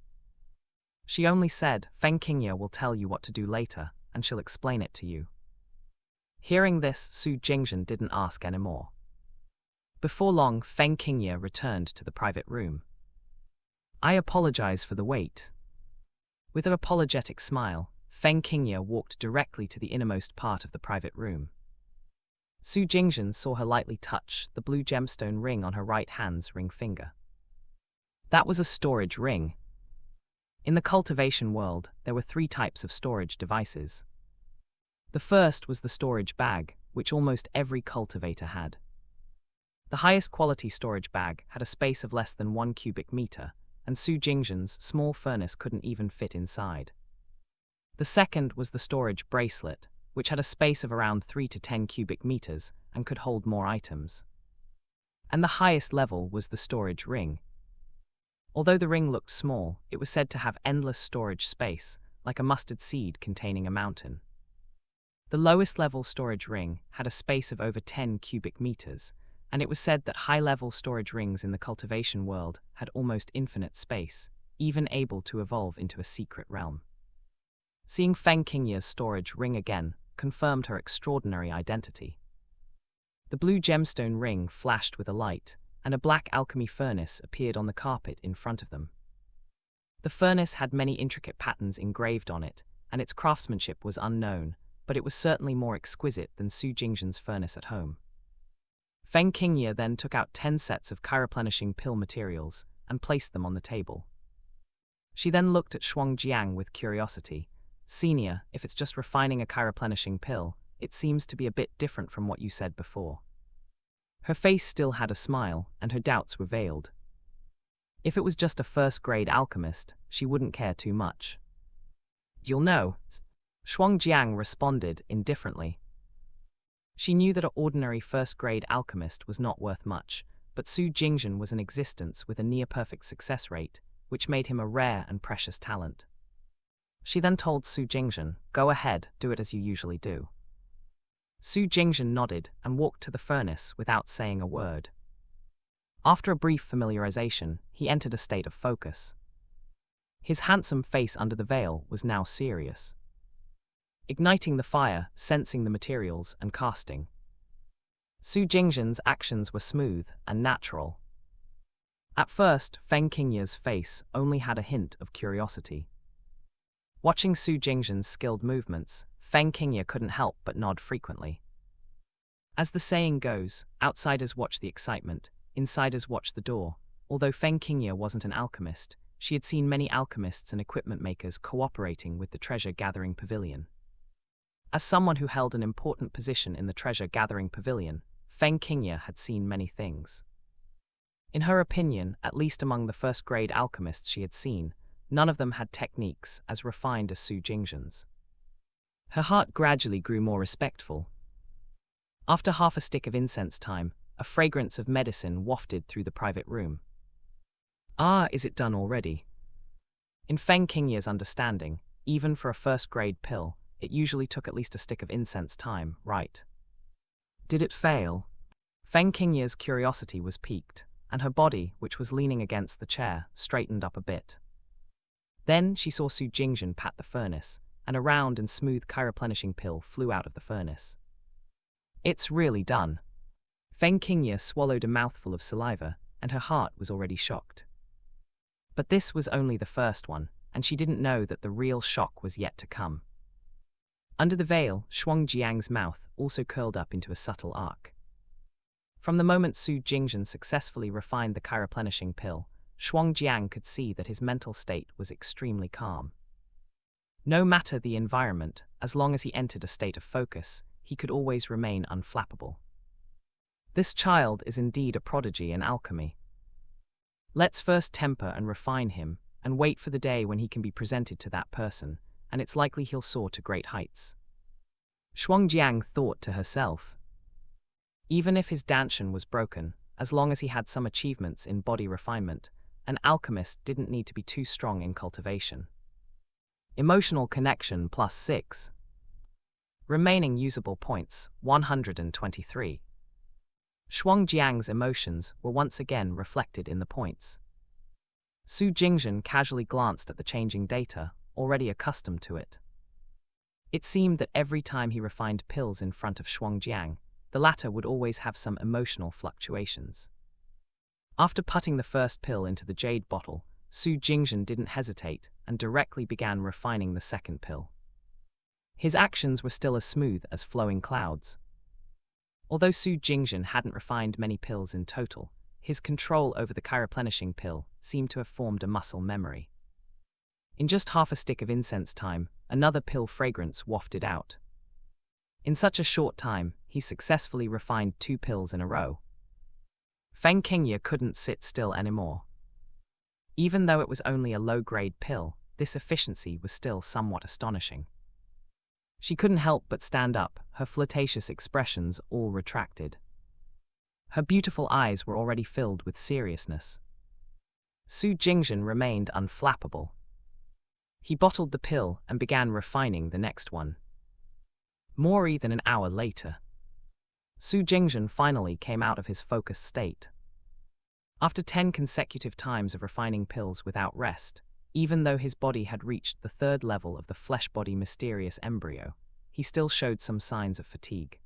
She only said, "Feng Qingye will tell you what to do later, and she'll explain it to you." Hearing this, Su Jingzhen didn't ask anymore. Before long, Feng Qingye returned to the private room. "I apologize for the wait." With an apologetic smile, Feng Qingye walked directly to the innermost part of the private room. Su Jingzhen saw her lightly touch the blue gemstone ring on her right hand's ring finger. That was a storage ring. In the cultivation world, there were 3 types of storage devices. The first was the storage bag, which almost every cultivator had. The highest quality storage bag had a space of less than 1 cubic meter, and Su Jingzhen's small furnace couldn't even fit inside. The second was the storage bracelet, which had a space of around 3 to 10 cubic meters and could hold more items. And the highest level was the storage ring. Although the ring looked small, it was said to have endless storage space, like a mustard seed containing a mountain. The lowest level storage ring had a space of over 10 cubic meters, and it was said that high-level storage rings in the cultivation world had almost infinite space, even able to evolve into a secret realm. Seeing Feng Qingye's storage ring again confirmed her extraordinary identity. The blue gemstone ring flashed with a light, and a black alchemy furnace appeared on the carpet in front of them. The furnace had many intricate patterns engraved on it, and its craftsmanship was unknown, but it was certainly more exquisite than Su Jingzhen's furnace at home. Feng Qingye then took out 10 sets of replenishing pill materials and placed them on the table. She then looked at Shuangjiang with curiosity. "Senior, if it's just refining a replenishing pill, it seems to be a bit different from what you said before. Her face still had a smile, and her doubts were veiled. If it was just a first-grade alchemist, she wouldn't care too much. You'll know, Shuangjiang responded indifferently. She knew that an ordinary first-grade alchemist was not worth much, but Su Jingzhen was in existence with a near-perfect success rate, which made him a rare and precious talent. She then told Su Jingzhen, "Go ahead, do it as you usually do." Su Jingzhen nodded and walked to the furnace without saying a word. After a brief familiarization, he entered a state of focus. His handsome face under the veil was now serious. Igniting the fire, sensing the materials, and casting. Su Jingzhen's actions were smooth and natural. At first, Feng Qingya's face only had a hint of curiosity. Watching Su Jingzhen's skilled movements, Feng Qingya couldn't help but nod frequently. As the saying goes, outsiders watch the excitement, insiders watch the door. Although Feng Qingya wasn't an alchemist, she had seen many alchemists and equipment makers cooperating with the treasure-gathering pavilion. As someone who held an important position in the treasure-gathering pavilion, Feng Qingya had seen many things. In her opinion, at least among the first-grade alchemists she had seen, none of them had techniques as refined as Su Jingzhen's. Her heart gradually grew more respectful. After half a stick of incense time, a fragrance of medicine wafted through the private room. "Ah, is it done already?" In Feng Qingya's understanding, even for a first-grade pill, it usually took at least a stick of incense time, right? Did it fail? Feng Qingya's curiosity was piqued, and her body, which was leaning against the chair, straightened up a bit. Then she saw Su Jingzhen pat the furnace, and a round and smooth chireplenishing pill flew out of the furnace. "It's really done." Feng Qingya swallowed a mouthful of saliva, and her heart was already shocked. But this was only the first one, and she didn't know that the real shock was yet to come. Under the veil, Shuangjiang's mouth also curled up into a subtle arc. From the moment Su Jingzhen successfully refined the chireplenishing pill, Shuangjiang could see that his mental state was extremely calm. No matter the environment, as long as he entered a state of focus, he could always remain unflappable. This child is indeed a prodigy in alchemy. Let's first temper and refine him, and wait for the day when he can be presented to that person, and it's likely he'll soar to great heights. Shuangjiang thought to herself. Even if his dantian was broken, as long as he had some achievements in body refinement, an alchemist didn't need to be too strong in cultivation. Emotional connection +6. Remaining usable points, 123. Shuangjiang's emotions were once again reflected in the points. Su Jingzhen casually glanced at the changing data, already accustomed to it. It seemed that every time he refined pills in front of Shuangjiang, the latter would always have some emotional fluctuations. After putting the first pill into the jade bottle, Su Jingzhen didn't hesitate and directly began refining the second pill. His actions were still as smooth as flowing clouds. Although Su Jingzhen hadn't refined many pills in total, his control over the chireplenishing pill seemed to have formed a muscle memory. In just half a stick of incense time, another pill fragrance wafted out. In such a short time, he successfully refined 2 pills in a row. Feng Qingya couldn't sit still anymore. Even though it was only a low-grade pill, this efficiency was still somewhat astonishing. She couldn't help but stand up, her flirtatious expressions all retracted. Her beautiful eyes were already filled with seriousness. Su Jingzhen remained unflappable. He bottled the pill and began refining the next one. More than an hour later, Su Jingzhen finally came out of his focused state. After 10 consecutive times of refining pills without rest, even though his body had reached the 3rd level of the flesh-body mysterious embryo, he still showed some signs of fatigue.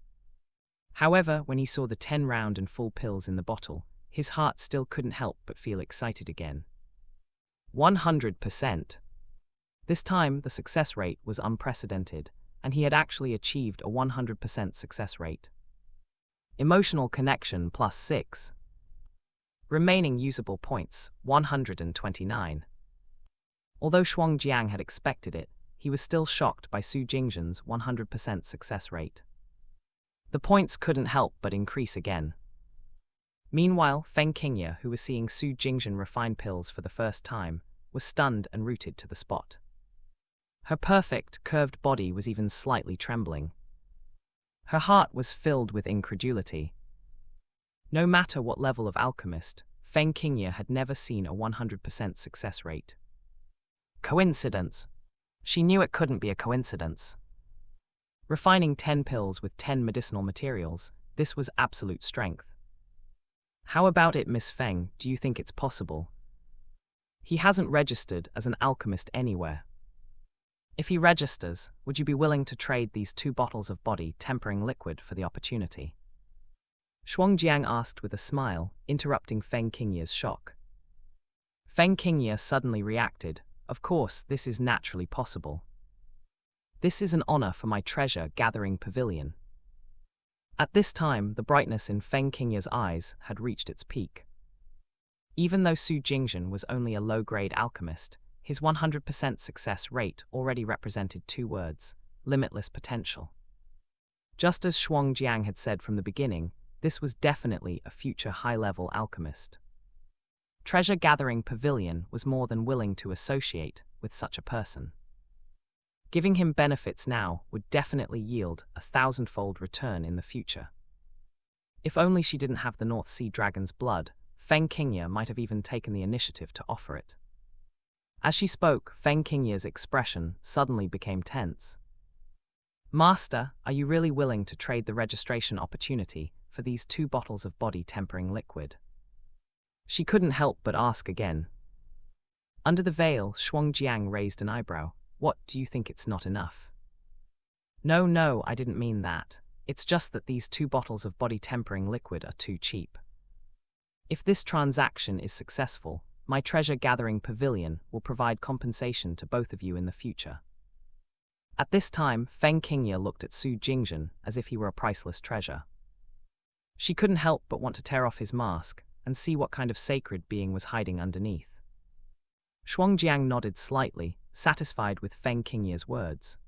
However, when he saw the 10 round and full pills in the bottle, his heart still couldn't help but feel excited again. 100%. This time, the success rate was unprecedented, and he had actually achieved a 100% success rate. Emotional connection +6. Remaining usable points, 129. Although Shuangjiang had expected it, he was still shocked by Su Jingzhen's 100% success rate. The points couldn't help but increase again. Meanwhile, Feng Qingye, who was seeing Su Jingzhen refine pills for the first time, was stunned and rooted to the spot. Her perfect, curved body was even slightly trembling. Her heart was filled with incredulity. No matter what level of alchemist, Feng Qingye had never seen a 100% success rate. Coincidence? She knew it couldn't be a coincidence. Refining 10 pills with 10 medicinal materials, this was absolute strength. How about it, Miss Feng, do you think it's possible? He hasn't registered as an alchemist anywhere. If he registers, would you be willing to trade these 2 bottles of body-tempering liquid for the opportunity? Shuangjiang asked with a smile, interrupting Feng Qingye's shock. Feng Qingye suddenly reacted, "Of course, this is naturally possible. This is an honor for my treasure-gathering pavilion." At this time, the brightness in Feng Qingye's eyes had reached its peak. Even though Su Jingzhen was only a low-grade alchemist, his 100% success rate already represented 2 words: limitless potential. Just as Shuangjiang had said from the beginning, this was definitely a future high-level alchemist. Treasure-gathering pavilion was more than willing to associate with such a person. Giving him benefits now would definitely yield a 1,000-fold return in the future. If only she didn't have the North Sea Dragon's blood, Feng Qingye might have even taken the initiative to offer it. As she spoke, Feng Qingye's expression suddenly became tense. "Master, are you really willing to trade the registration opportunity for these 2 bottles of body-tempering liquid?" She couldn't help but ask again. Under the veil, Shuangjiang raised an eyebrow. "What, do you think it's not enough?" No, I didn't mean that. It's just that these 2 bottles of body-tempering liquid are too cheap. If this transaction is successful, my treasure-gathering pavilion will provide compensation to both of you in the future. At this time, Feng Qingye looked at Su Jingzhen as if he were a priceless treasure. She couldn't help but want to tear off his mask and see what kind of sacred being was hiding underneath. Shuangjiang nodded slightly, satisfied with Feng Qingye's words.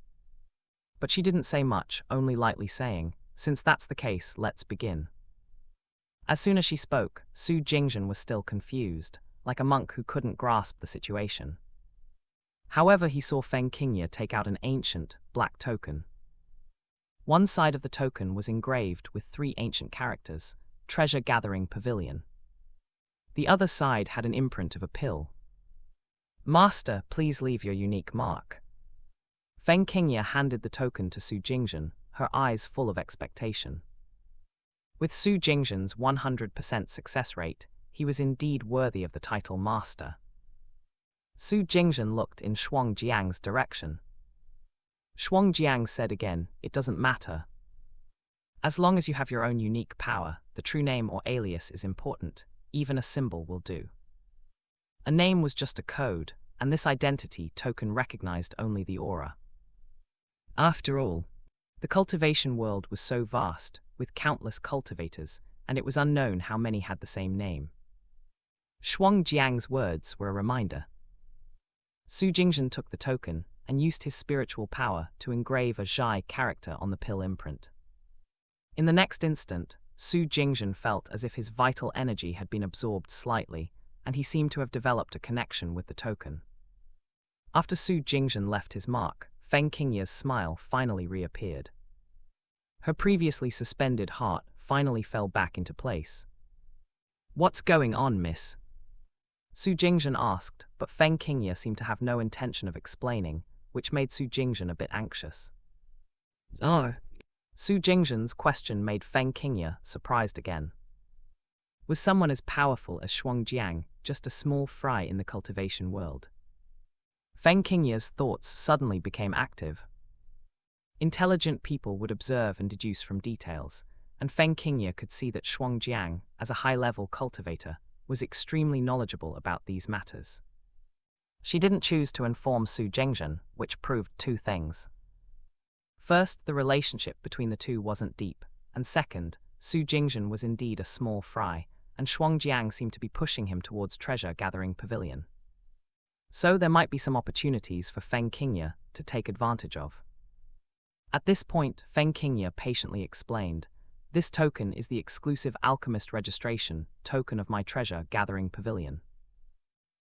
But she didn't say much, only lightly saying, "Since that's the case, let's begin." As soon as she spoke, Su Jingzhen was still confused, like a monk who couldn't grasp the situation. However, he saw Feng Qingye take out an ancient, black token. One side of the token was engraved with 3 ancient characters: Treasure-Gathering Pavilion. The other side had an imprint of a pill. "Master, please leave your unique mark." Feng Qingye handed the token to Su Jingzhen, her eyes full of expectation. With Su Jingzhen's 100% success rate, he was indeed worthy of the title Master. Su Jingzhen looked in Shuangjiang's direction. Shuangjiang said again, "It doesn't matter. As long as you have your own unique power, the true name or alias is important, even a symbol will do." A name was just a code, and this identity token recognized only the aura. After all, the cultivation world was so vast, with countless cultivators, and it was unknown how many had the same name. Shuangjiang's words were a reminder. Su Jingzhen took the token and used his spiritual power to engrave a Zhai character on the pill imprint. In the next instant, Su Jingzhen felt as if his vital energy had been absorbed slightly, and he seemed to have developed a connection with the token. After Su Jingzhen left his mark, Feng Qingye's smile finally reappeared. Her previously suspended heart finally fell back into place. "What's going on, miss?" Su Jingzhen asked, but Feng Qingye seemed to have no intention of explaining, which made Su Jingzhen a bit anxious. "Oh." Su Jingzhen's question made Feng Qingye surprised again. Was someone as powerful as Shuangjiang just a small fry in the cultivation world? Feng Qingye's thoughts suddenly became active. Intelligent people would observe and deduce from details, and Feng Qingye could see that Shuangjiang, as a high-level cultivator, was extremely knowledgeable about these matters. She didn't choose to inform Su Jingzhen, which proved 2 things. First, the relationship between the two wasn't deep, and second, Su Jingzhen was indeed a small fry, and Shuangjiang seemed to be pushing him towards treasure-gathering pavilion. So there might be some opportunities for Feng Qingye to take advantage of. At this point, Feng Qingye patiently explained, This token is the exclusive alchemist registration token of my treasure-gathering pavilion.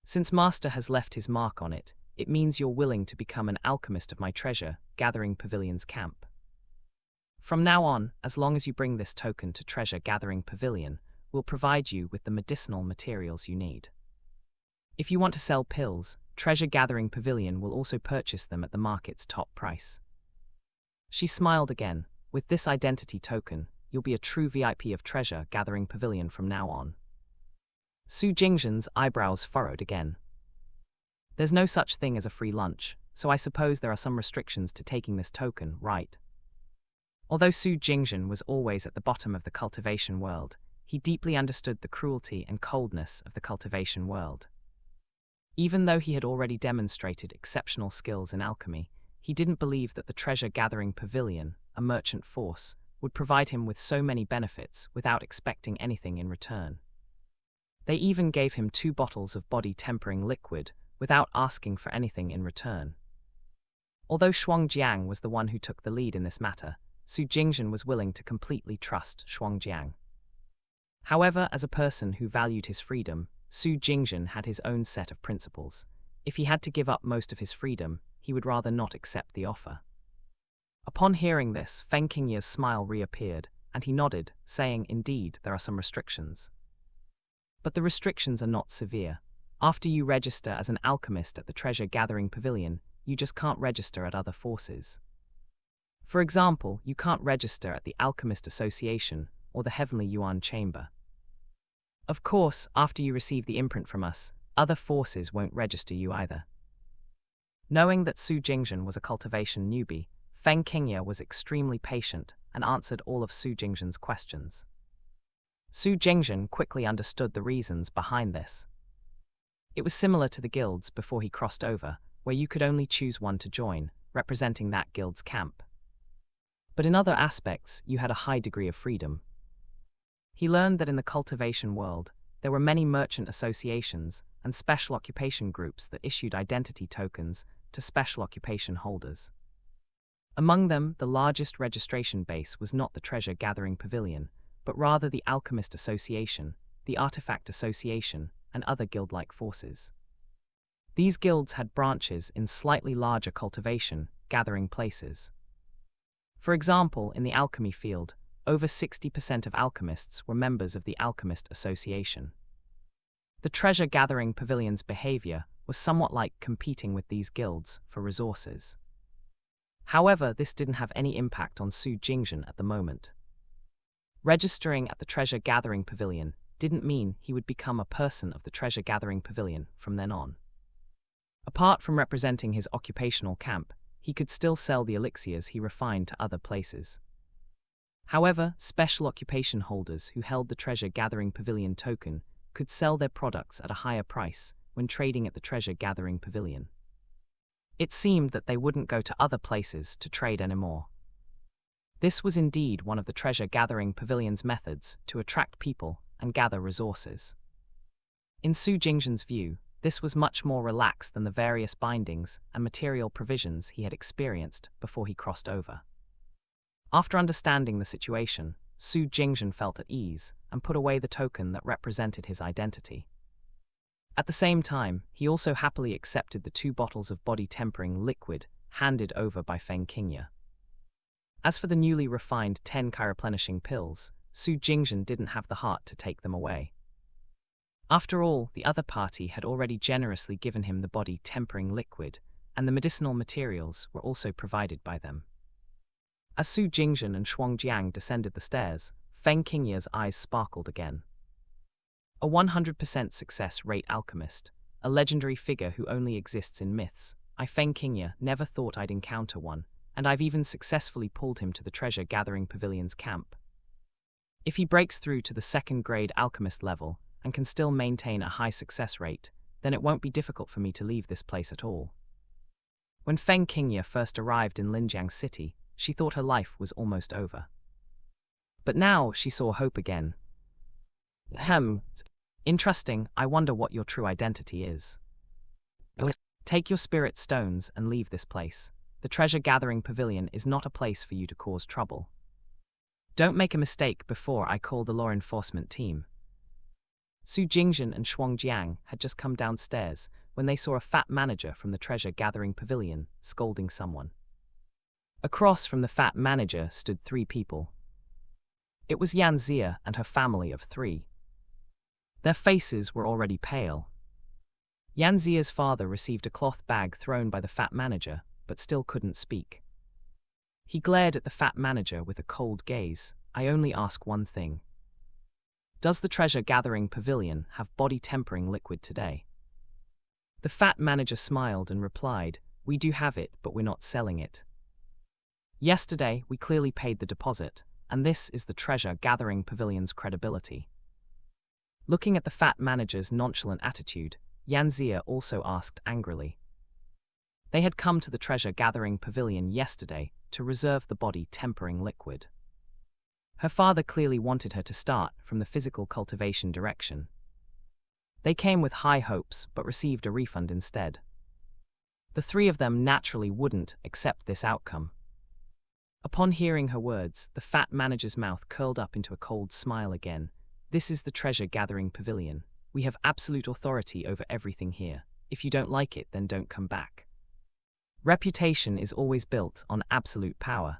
Since Master has left his mark on it, it means you're willing to become an alchemist of my treasure-gathering pavilion's camp. From now on, as long as you bring this token to treasure-gathering pavilion, we'll provide you with the medicinal materials you need. If you want to sell pills, treasure-gathering pavilion will also purchase them at the market's top price. She smiled again. With this identity token, you'll be a true VIP of treasure-gathering pavilion from now on. Su Jingzhen's eyebrows furrowed again. There's no such thing as a free lunch, so I suppose there are some restrictions to taking this token, right? Although Su Jingzhen was always at the bottom of the cultivation world, he deeply understood the cruelty and coldness of the cultivation world. Even though he had already demonstrated exceptional skills in alchemy, he didn't believe that the treasure-gathering pavilion, a merchant force, would provide him with so many benefits without expecting anything in return. They even gave him 2 bottles of body-tempering liquid without asking for anything in return. Although Xianxia was the one who took the lead in this matter, Su Jingzhen was willing to completely trust Xianxia. However, as a person who valued his freedom, Su Jingzhen had his own set of principles. If he had to give up most of his freedom, he would rather not accept the offer. Upon hearing this, Feng Qingya's smile reappeared, and he nodded, saying, "Indeed, there are some restrictions. But the restrictions are not severe. After you register as an alchemist at the treasure-gathering pavilion, you just can't register at other forces. For example, you can't register at the Alchemist Association or the Heavenly Yuan Chamber. Of course, after you receive the imprint from us, other forces won't register you either." Knowing that Su Jingzhen was a cultivation newbie, Feng Qingya was extremely patient and answered all of Su Jingzhen's questions. Su Jingzhen quickly understood the reasons behind this. It was similar to the guilds before he crossed over, where you could only choose one to join, representing that guild's camp. But in other aspects, you had a high degree of freedom. He learned that in the cultivation world, there were many merchant associations and special occupation groups that issued identity tokens to special occupation holders. Among them, the largest registration base was not the treasure-gathering pavilion, but rather the Alchemist Association, the Artifact Association, and other guild-like forces. These guilds had branches in slightly larger cultivation-gathering places. For example, in the alchemy field, over 60% of alchemists were members of the Alchemist Association. The treasure-gathering pavilion's behavior was somewhat like competing with these guilds for resources. However, this didn't have any impact on Su Jingzhen at the moment. Registering at the treasure-gathering pavilion didn't mean he would become a person of the treasure-gathering pavilion from then on. Apart from representing his occupational camp, he could still sell the elixirs he refined to other places. However, special occupation holders who held the treasure-gathering pavilion token could sell their products at a higher price when trading at the treasure-gathering pavilion. It seemed that they wouldn't go to other places to trade anymore. This was indeed one of the treasure-gathering pavilion's methods to attract people and gather resources. In Su Jingzhen's view, this was much more relaxed than the various bindings and material provisions he had experienced before he crossed over. After understanding the situation, Su Jingzhen felt at ease and put away the token that represented his identity. At the same time, he also happily accepted the 2 bottles of body-tempering liquid handed over by Feng Qingya. As for the newly refined 10 replenishing pills, Su Jingzhen didn't have the heart to take them away. After all, the other party had already generously given him the body-tempering liquid, and the medicinal materials were also provided by them. As Su Jingzhen and Xianxia descended the stairs, Feng Qingya's eyes sparkled again. A 100% success rate alchemist, a legendary figure who only exists in myths. Feng Qingya never thought I'd encounter one, and I've even successfully pulled him to the treasure-gathering pavilion's camp. If he breaks through to the 2nd-grade alchemist level and can still maintain a high success rate, then it won't be difficult for me to leave this place at all. When Feng Qingya first arrived in Linjiang City, she thought her life was almost over. But now she saw hope again. Interesting, I wonder what your true identity is. Take your spirit stones and leave this place. The treasure-gathering pavilion is not a place for you to cause trouble. Don't make a mistake before I call the law enforcement team. Su Jingzhen and Xianxia had just come downstairs when they saw a fat manager from the treasure-gathering pavilion scolding someone. Across from the fat manager stood 3 people. It was Xianxia and her family of 3. Their faces were already pale. Xianxia's father received a cloth bag thrown by the fat manager, but still couldn't speak. He glared at the fat manager with a cold gaze. I only ask one thing. Does the treasure-gathering pavilion have body-tempering liquid today? The fat manager smiled and replied, we do have it, but we're not selling it. Yesterday, we clearly paid the deposit, and this is the treasure-gathering pavilion's credibility. Looking at the fat manager's nonchalant attitude, Xianxia also asked angrily. They had come to the treasure-gathering pavilion yesterday to reserve the body-tempering liquid. Her father clearly wanted her to start from the physical cultivation direction. They came with high hopes but received a refund instead. The 3 of them naturally wouldn't accept this outcome. Upon hearing her words, the fat manager's mouth curled up into a cold smile again. This is the treasure-gathering pavilion. We have absolute authority over everything here. If you don't like it, then don't come back. Reputation is always built on absolute power.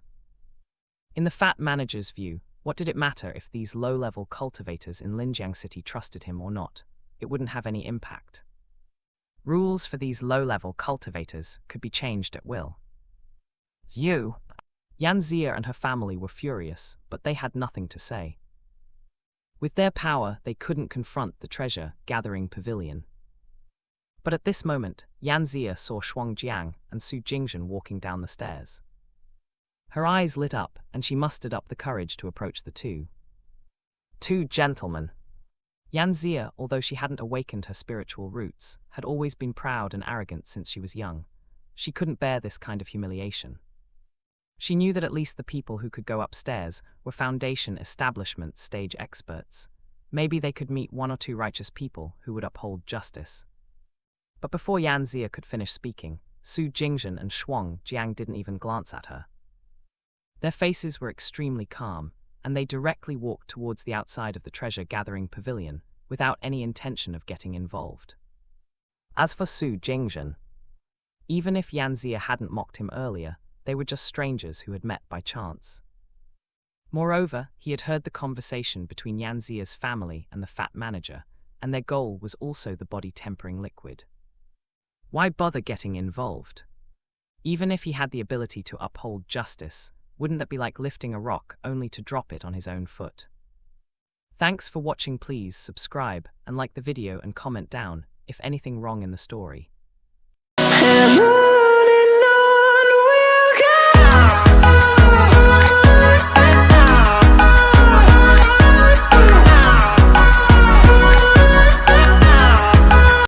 In the fat manager's view, what did it matter if these low-level cultivators in Linjiang City trusted him or not? It wouldn't have any impact. Rules for these low-level cultivators could be changed at will. Xianxia and her family were furious, but they had nothing to say. With their power, they couldn't confront the treasure-gathering pavilion. But at this moment, Xianxia saw Xianxia and Su Jingzhen walking down the stairs. Her eyes lit up, and she mustered up the courage to approach the 2 gentlemen. Xianxia, although she hadn't awakened her spiritual roots, had always been proud and arrogant since she was young. She couldn't bear this kind of humiliation. She knew that at least the people who could go upstairs were foundation establishment stage experts. Maybe they could meet 1 or 2 righteous people who would uphold justice. But before Xianxia could finish speaking, Su Jingzhen and Xianxia didn't even glance at her. Their faces were extremely calm, and they directly walked towards the outside of the treasure-gathering pavilion without any intention of getting involved. As for Su Jingzhen, even if Xianxia hadn't mocked him earlier, they were just strangers who had met by chance. Moreover, he had heard the conversation between Xianxia's family and the fat manager, and their goal was also the body-tempering liquid. Why bother getting involved? Even if he had the ability to uphold justice, wouldn't that be like lifting a rock only to drop it on his own foot? Thanks for watching. Please subscribe and like the video and comment down if anything wrong in the story.